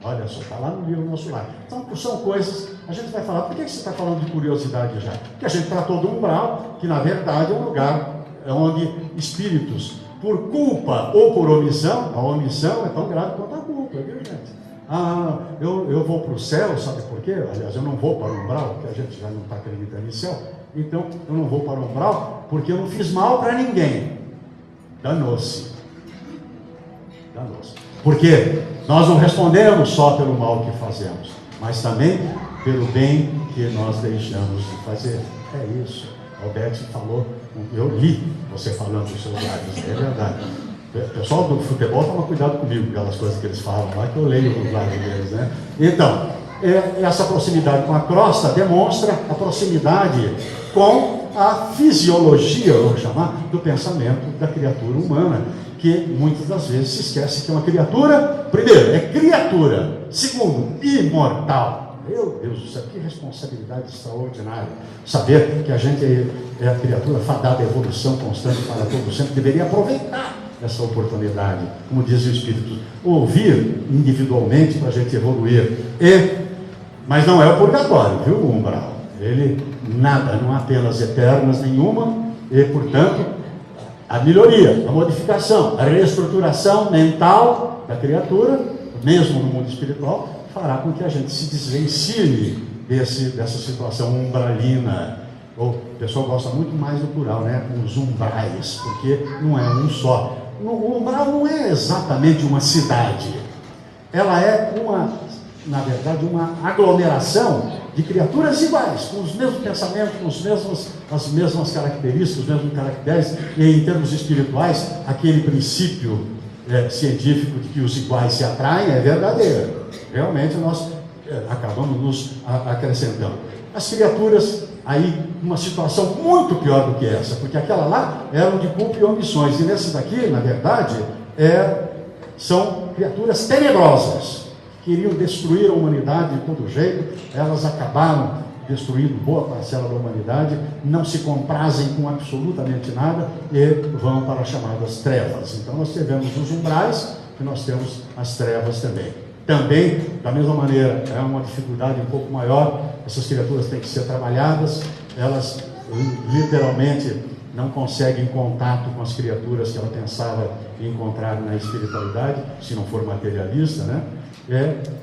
Olha só, está lá no livro Nosso Lar. Então, são coisas, a gente vai falar, por que você está falando de curiosidade já? Porque a gente tratou do umbral, que na verdade é um lugar onde espíritos, por culpa ou por omissão, a omissão é tão grave quanto a culpa, viu, gente? Eu vou para o céu, sabe por quê? Aliás, eu não vou para o umbral, porque a gente já não está acreditando em céu. Então, eu não vou para o umbral porque eu não fiz mal para ninguém. Danou-se. Porque nós não respondemos só pelo mal que fazemos, mas também pelo bem que nós deixamos de fazer. É isso. Alberto falou, eu li você falando dos seus lábios, é verdade. O pessoal do futebol toma cuidado comigo, aquelas coisas que eles falam lá, que eu leio os lábios deles, né? Então, essa proximidade com a crosta demonstra a proximidade com a fisiologia, vamos chamar, do pensamento da criatura humana, que muitas das vezes se esquece que é uma criatura, primeiro, é criatura, segundo, imortal. Meu Deus do céu, que responsabilidade extraordinária. Saber que a gente é a criatura fadada à evolução constante para todo sempre, deveria aproveitar essa oportunidade, como diz o Espírito, ouvir individualmente para a gente evoluir. Mas não é o purgatório, viu, o umbral? Ele nada, não há penas eternas nenhuma, e portanto, a melhoria, a modificação, a reestruturação mental da criatura, mesmo no mundo espiritual, fará com que a gente se desvencilhe dessa situação umbralina. O pessoal gosta muito mais do plural, né? Os umbrais, porque não é um só. O umbral não é exatamente uma cidade, ela é na verdade, uma aglomeração de criaturas iguais, com os mesmos pensamentos, com as mesmas características, os mesmos caracteres, e em termos espirituais, aquele princípio científico de que os iguais se atraem é verdadeiro. Realmente nós acabamos nos acrescentando. As criaturas aí, uma situação muito pior do que essa, porque aquela lá eram de culpa e omissões, e nesse daqui, na verdade, são criaturas tenebrosas, queriam destruir a humanidade de todo jeito. Elas acabaram destruindo boa parcela da humanidade, não se comprazem com absolutamente nada e vão para as chamadas trevas. Então nós tivemos os umbrais e nós temos as trevas também. Também, da mesma maneira, é uma dificuldade um pouco maior, essas criaturas têm que ser trabalhadas, elas literalmente não conseguem contato com as criaturas que ela pensava encontrar na espiritualidade, se não for materialista, né?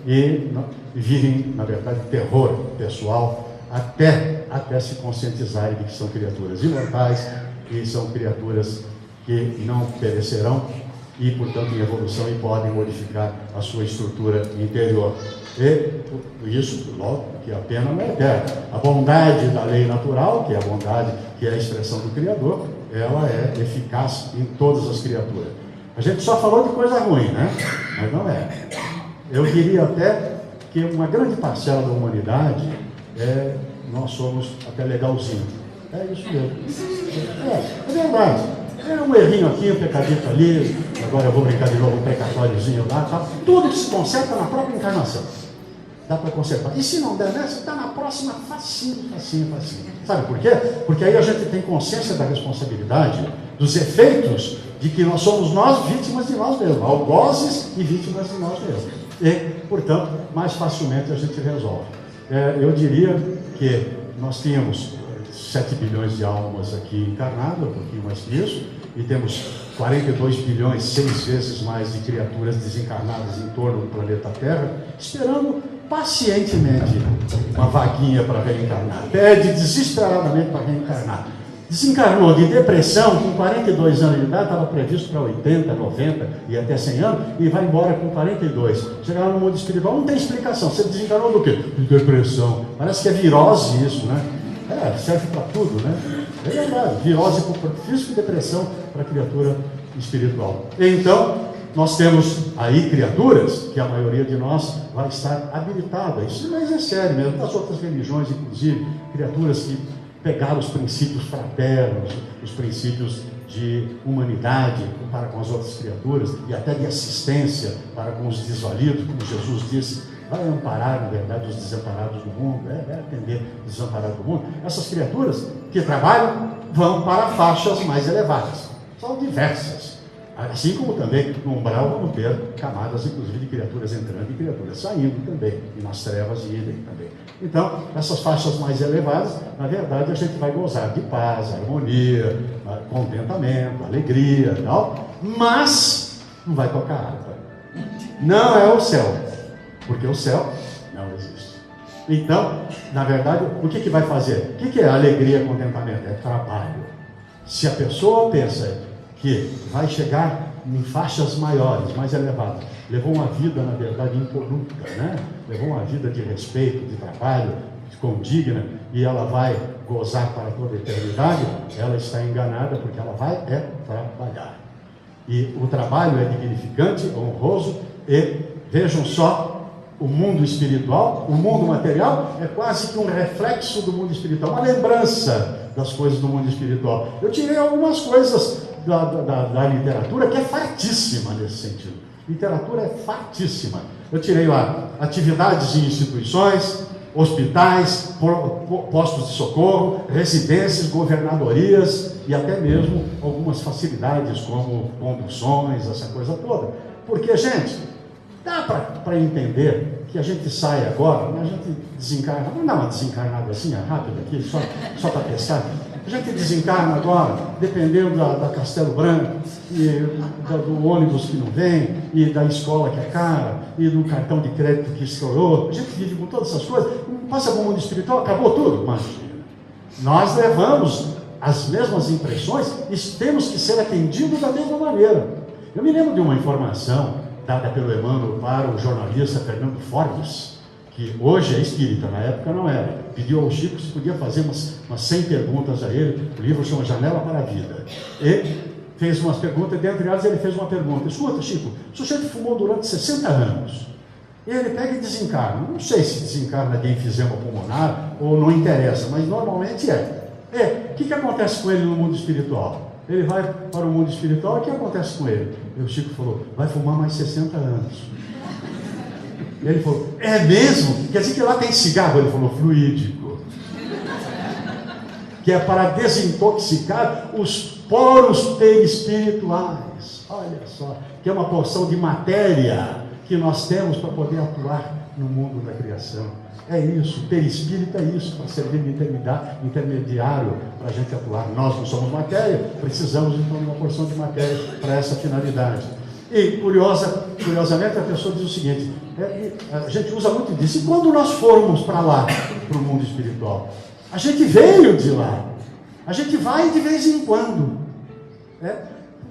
E vivem, na verdade, terror pessoal, até se conscientizarem de que são criaturas imortais, que são criaturas que não perecerão e, portanto, em evolução, e podem modificar a sua estrutura interior. E isso, logo, que a pena não é eterna. A bondade da lei natural, que é a bondade, que é a expressão do Criador, ela é eficaz em todas as criaturas. A gente só falou de coisa ruim, né? Mas não é. Eu diria até que uma grande parcela da humanidade, nós somos até legalzinho. É isso mesmo. É verdade. É um errinho aqui, um pecadinho ali, agora eu vou brincar de novo, um pecatóriozinho lá, tá? Tudo que se conserta na própria encarnação. Dá para consertar. E se não der nessa, está na próxima, facinho. Sabe por quê? Porque aí a gente tem consciência da responsabilidade, dos efeitos de que nós somos vítimas de nós mesmos, algozes e vítimas de nós mesmos. E, portanto, mais facilmente a gente resolve. Eu diria que nós tínhamos 7 bilhões de almas aqui encarnadas, um pouquinho mais que isso, e temos 42 bilhões, 6 vezes mais de criaturas desencarnadas em torno do planeta Terra, esperando pacientemente uma vaguinha para reencarnar. Pede desesperadamente para reencarnar. Desencarnou de depressão com 42 anos de idade, estava previsto para 80, 90 e até 100 anos, e vai embora com 42. Chegar no mundo espiritual, não tem explicação. Você desencarnou do quê? De depressão. Parece que é virose isso, né? Serve para tudo, né? É verdade. Virose para o corpo físico e depressão para a criatura espiritual. Então, nós temos aí criaturas que a maioria de nós vai estar habilitada. Isso mas é sério mesmo, das outras religiões, inclusive, criaturas que pegaram os princípios fraternos, os princípios de humanidade para com as outras criaturas e até de assistência para com os desvalidos, como Jesus disse, vai amparar, na verdade, os desamparados do mundo, atender os desamparados do mundo. Essas criaturas que trabalham vão para faixas mais elevadas. São diversas. Assim como também no umbral vamos ter camadas, inclusive, de criaturas entrando e criaturas saindo também, e nas trevas idem também. Então, essas faixas mais elevadas, na verdade, a gente vai gozar de paz, harmonia, contentamento, alegria e tal, mas não vai tocar harpa. Não é o céu, porque o céu não existe. Então, na verdade, o que vai fazer? O que é alegria e contentamento? É trabalho. Se a pessoa pensa que vai chegar em faixas maiores, mais elevadas, levou uma vida, na verdade, impoluta, né? Levou uma vida de respeito, de trabalho, condigna, e ela vai gozar para toda a eternidade, ela está enganada, porque ela vai trabalhar. E o trabalho é dignificante, honroso, e vejam só o mundo espiritual, o mundo material, é quase que um reflexo do mundo espiritual, uma lembrança das coisas do mundo espiritual. Eu tirei algumas coisas da literatura que é fartíssima nesse sentido. Literatura é fartíssima. Eu tirei lá atividades em instituições, hospitais, postos de socorro, residências, governadorias e até mesmo algumas facilidades como conduções, essa coisa toda. Porque, gente, dá para entender que a gente sai agora, a gente desencarna, vamos dar uma desencarnada assim, rápida aqui, só para testar. A gente desencarna agora, dependendo da Castelo Branco, e do ônibus que não vem, e da escola que é cara, e do cartão de crédito que estourou. A gente vive com todas essas coisas, passa para o mundo espiritual, acabou tudo. Imagina. Nós levamos as mesmas impressões e temos que ser atendidos da mesma maneira. Eu me lembro de uma informação dada pelo Emmanuel para o jornalista Fernando Forbes, que hoje é espírita, na época não era. Pediu ao Chico se podia fazer umas 100 perguntas a ele. O livro chama Janela para a Vida. E fez umas perguntas, e dentre elas ele fez uma pergunta: escuta, Chico, o sujeito fumou durante 60 anos. Ele pega e desencarna. Não sei se desencarna de enfisema pulmonar ou não interessa, mas normalmente é. O que acontece com ele no mundo espiritual? Ele vai para o mundo espiritual, e o que acontece com ele? E o Chico falou: vai fumar mais 60 anos. Ele falou: é mesmo? Quer dizer que lá tem cigarro? Ele falou: fluídico. Que é para desintoxicar os poros perispirituais. Olha só, que é uma porção de matéria que nós temos para poder atuar no mundo da criação. É isso, perispírito é isso, para servir de intermediário para a gente atuar. Nós não somos matéria, precisamos então de uma porção de matéria para essa finalidade. E, curiosamente, a pessoa diz o seguinte: a gente usa muito disso. E quando nós formos para lá, para o mundo espiritual? A gente veio de lá. A gente vai de vez em quando.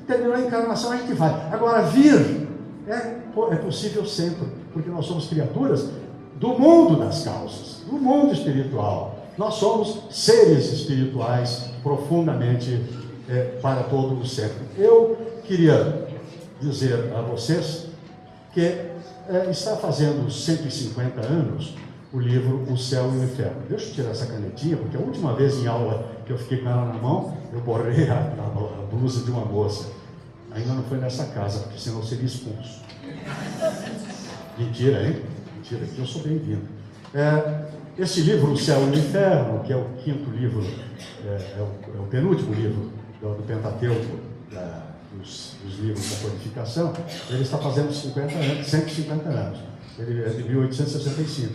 Terminou a encarnação, a gente vai. Agora, vir é possível sempre, porque nós somos criaturas do mundo das causas, do mundo espiritual. Nós somos seres espirituais profundamente para todo o sempre. Eu queria dizer a vocês que está fazendo 150 anos o livro O Céu e o Inferno. Deixa eu tirar essa canetinha, porque a última vez em aula que eu fiquei com ela na mão, eu borrei a blusa de uma moça. Ainda não foi nessa casa, porque senão eu seria expulso. Mentira, hein? Mentira, que eu sou bem-vindo. Esse livro, O Céu e o Inferno, que é o quinto livro, é o penúltimo livro do Pentateuco, dos livros da codificação, ele está fazendo 150 anos. Ele é de 1865.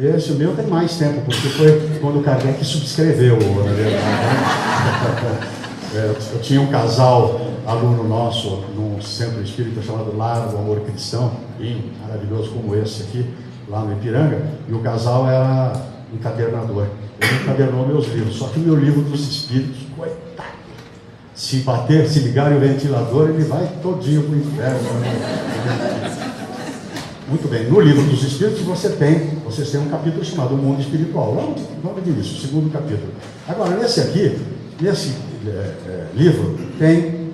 Esse, o meu, tem mais tempo, porque foi quando o Kardec subscreveu, na verdade. Eu tinha um casal, aluno nosso, num centro espírita chamado Lar do Amor Cristão, maravilhoso como esse aqui, lá no Ipiranga, e o casal era encadernador. Ele encadernou meus livros, só que o meu livro dos espíritos, coitado, se ligar o ventilador, ele vai todinho para o inferno. Muito bem, no livro dos espíritos vocês têm um capítulo chamado O Mundo Espiritual. Vamos ver isso, o segundo capítulo. Agora, nesse livro, tem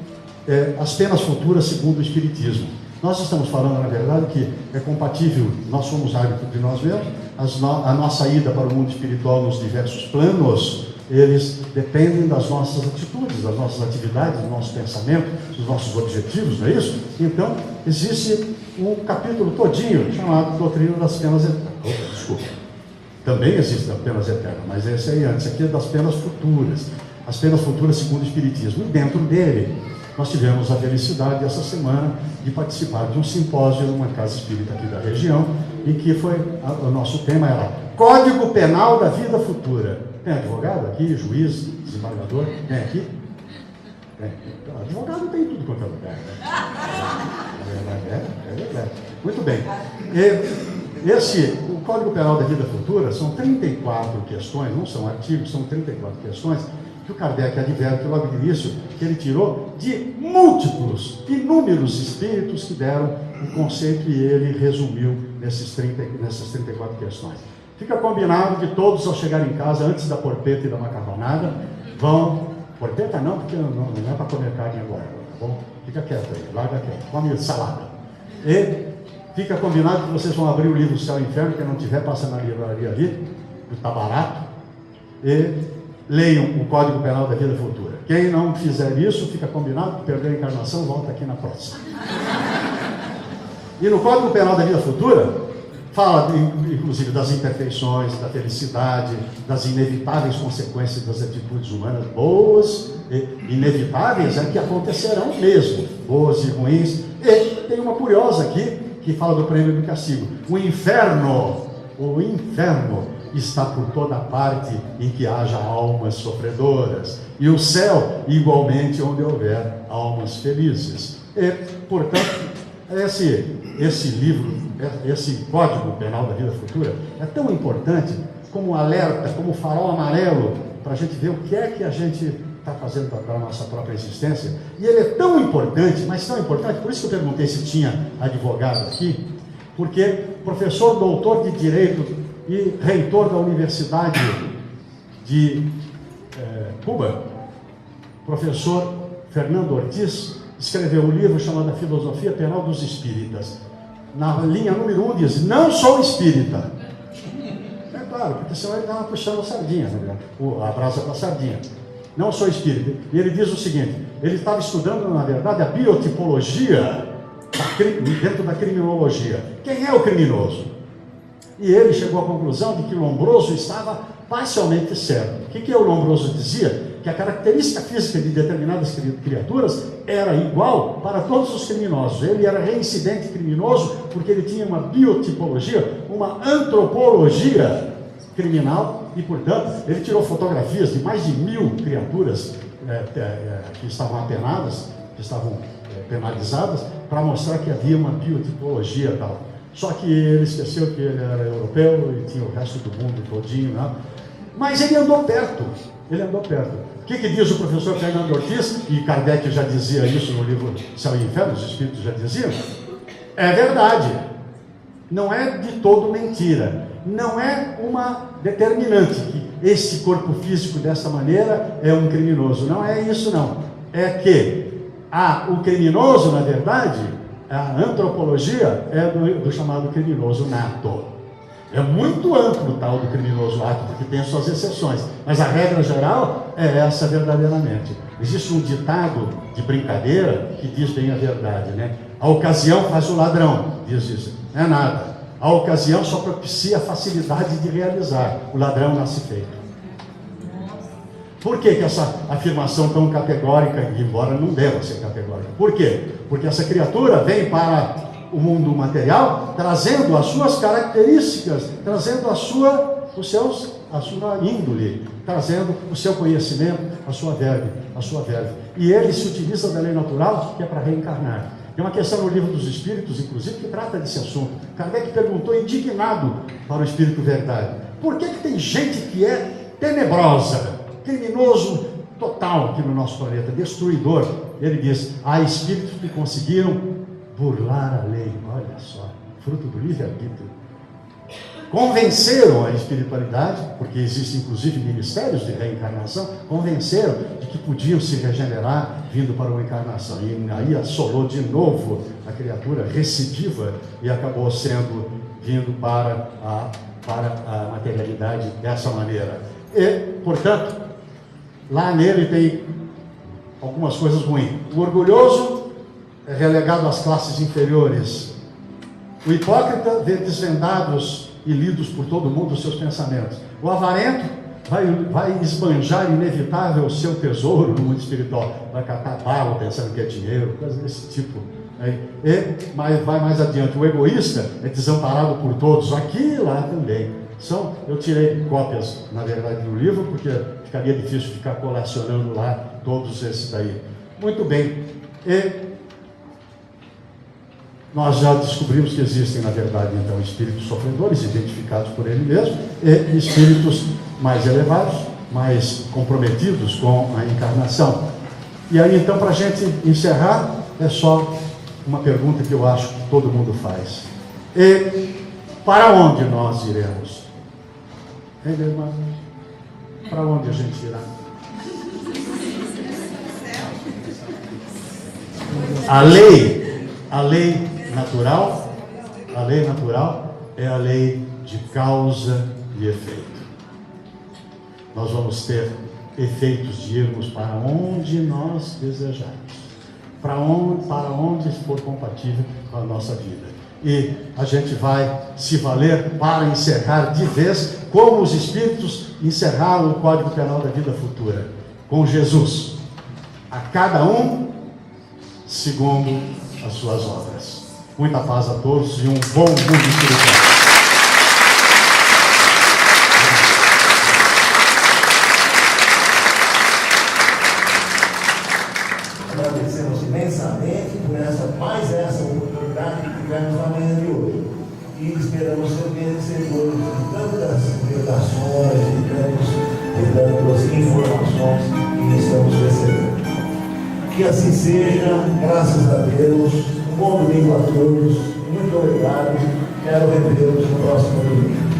as penas futuras segundo o Espiritismo. Nós estamos falando, na verdade, que é compatível, nós somos árbitros de nós mesmos, a nossa ida para o mundo espiritual nos diversos planos, eles dependem das nossas atitudes, das nossas atividades, do nosso pensamento, dos nossos objetivos, não é isso? Então, existe um capítulo todinho chamado Doutrina das Penas Eternas. Desculpa. Também existe das penas eternas, mas esse aí antes. Aqui é das penas futuras. As penas futuras segundo o Espiritismo. E dentro dele, nós tivemos a felicidade essa semana de participar de um simpósio numa casa espírita aqui da região, em que o nosso tema era Código Penal da Vida Futura. Tem advogado aqui, juiz, desembargador? Tem aqui? Tem. Advogado tem tudo quanto é lugar, né? É verdade. Muito bem. O Código Penal da Vida Futura são 34 questões, não são artigos, são 34 questões, que o Kardec adverte logo de início que ele tirou de inúmeros espíritos que deram o conceito e ele resumiu nessas 34 questões. Fica combinado que todos, ao chegar em casa, antes da porpeta e da macarronada, vão... Porpeta não, porque não é para comer carne agora, tá bom? Fica quieto aí, larga quieto, come salada. E Fica combinado que vocês vão abrir o livro Céu e Inferno, quem não tiver, passa na livraria ali, que está barato, e leiam o Código Penal da Vida Futura. Quem não fizer isso, fica combinado que perdeu a encarnação, volta aqui na próxima. E no Código Penal da Vida Futura, fala inclusive das imperfeições, da felicidade, das inevitáveis consequências das atitudes humanas, boas e inevitáveis, que acontecerão mesmo, boas e ruins. E tem uma curiosa aqui, que fala do prêmio e do castigo. O inferno está por toda parte em que haja almas sofredoras, e o céu, igualmente, onde houver almas felizes. E, portanto, esse livro, esse Código Penal da Vida Futura, é tão importante como um alerta, como um farol amarelo, para a gente ver o que é que a gente está fazendo para a nossa própria existência. E ele é tão importante, mas tão importante, por isso que eu perguntei se tinha advogado aqui, porque professor doutor de Direito e reitor da Universidade de Cuba, professor Fernando Ortiz, escreveu um livro chamado A Filosofia Penal dos Espíritas. Na linha número 1 diz: não sou espírita. É claro, porque senão ele estava puxando a sardinha, né? A brasa para a sardinha. Não sou espírita. E ele diz o seguinte: ele estava estudando, na verdade, a biotipologia dentro da criminologia. Quem é o criminoso? E ele chegou à conclusão de que Lombroso estava parcialmente certo. O que o Lombroso dizia? Que a característica física de determinadas criaturas era igual para todos os criminosos. Ele era reincidente criminoso porque ele tinha uma biotipologia, uma antropologia criminal, e, portanto, ele tirou fotografias de mais de 1000 criaturas que estavam apenadas, que estavam penalizadas, para mostrar que havia uma biotipologia tal. Só que ele esqueceu que ele era europeu e tinha o resto do mundo todinho, né? Mas ele andou perto. O que diz o professor Fernando Ortiz? E Kardec já dizia isso no livro Céu e Inferno, os Espíritos já diziam. É verdade. Não é de todo mentira. Não é uma determinante que esse corpo físico dessa maneira é um criminoso. Não é isso, não. É que o criminoso, na verdade, a antropologia é do chamado criminoso nato. É muito amplo o tal do criminoso nato, porque tem suas exceções, mas a regra geral é essa verdadeiramente. Existe um ditado de brincadeira que diz bem a verdade, né? A ocasião faz o ladrão, diz isso. Não é nada. A ocasião só propicia a facilidade de realizar. O ladrão nasce feito. Por que essa afirmação tão categórica, embora não deva ser categórica? Por quê? Porque essa criatura vem para o mundo material trazendo as suas características, trazendo a sua índole, trazendo o seu conhecimento, a sua verve. E ele se utiliza da lei natural, que é para reencarnar. Tem uma questão no Livro dos Espíritos, inclusive, que trata desse assunto. Kardec perguntou indignado para o Espírito Verdade: por que tem gente que é tenebrosa, criminoso total aqui no nosso planeta, destruidor? Ele diz: há espíritos que conseguiram burlar a lei. Olha só, fruto do livre-arbítrio. Convenceram a espiritualidade, porque existem inclusive ministérios de reencarnação, convenceram de que podiam se regenerar vindo para uma encarnação. E aí assolou de novo a criatura recidiva e acabou vindo para a materialidade dessa maneira. E, portanto, lá nele tem algumas coisas ruins. O orgulhoso é relegado às classes inferiores. O hipócrita vê desvendados e lidos por todo mundo os seus pensamentos. O avarento vai esbanjar inevitável o seu tesouro no mundo espiritual. Vai catar bala pensando que é dinheiro, coisas desse tipo. Mas vai mais adiante. O egoísta é desamparado por todos, aqui e lá também. Eu tirei cópias, na verdade, do livro, porque ficaria difícil ficar colecionando lá todos esses daí. Muito bem. Nós já descobrimos que existem, na verdade, então, espíritos sofredores, identificados por ele mesmo, e espíritos mais elevados, mais comprometidos com a encarnação. E aí, então, para a gente encerrar, é só uma pergunta que eu acho que todo mundo faz. E para onde nós iremos? Irmão? Para onde a gente irá? A lei natural a lei natural é a lei de causa e efeito. Nós vamos ter efeitos de irmos para onde nós desejarmos, para onde for compatível com a nossa vida. E a gente vai se valer para encerrar de vez, como os Espíritos encerraram o Código Penal da Vida Futura, com Jesus, a cada um segundo as suas obras. Muita paz a todos e um bom mundo espiritual. Agradecemos imensamente por mais essa oportunidade que tivemos na manhã de hoje. E esperamos ser merecedores de tantas redações, de tantas informações que estamos recebendo. Que assim seja, graças a Deus. Um bom domingo a todos. Muito obrigado. Quero revê-los no próximo domingo.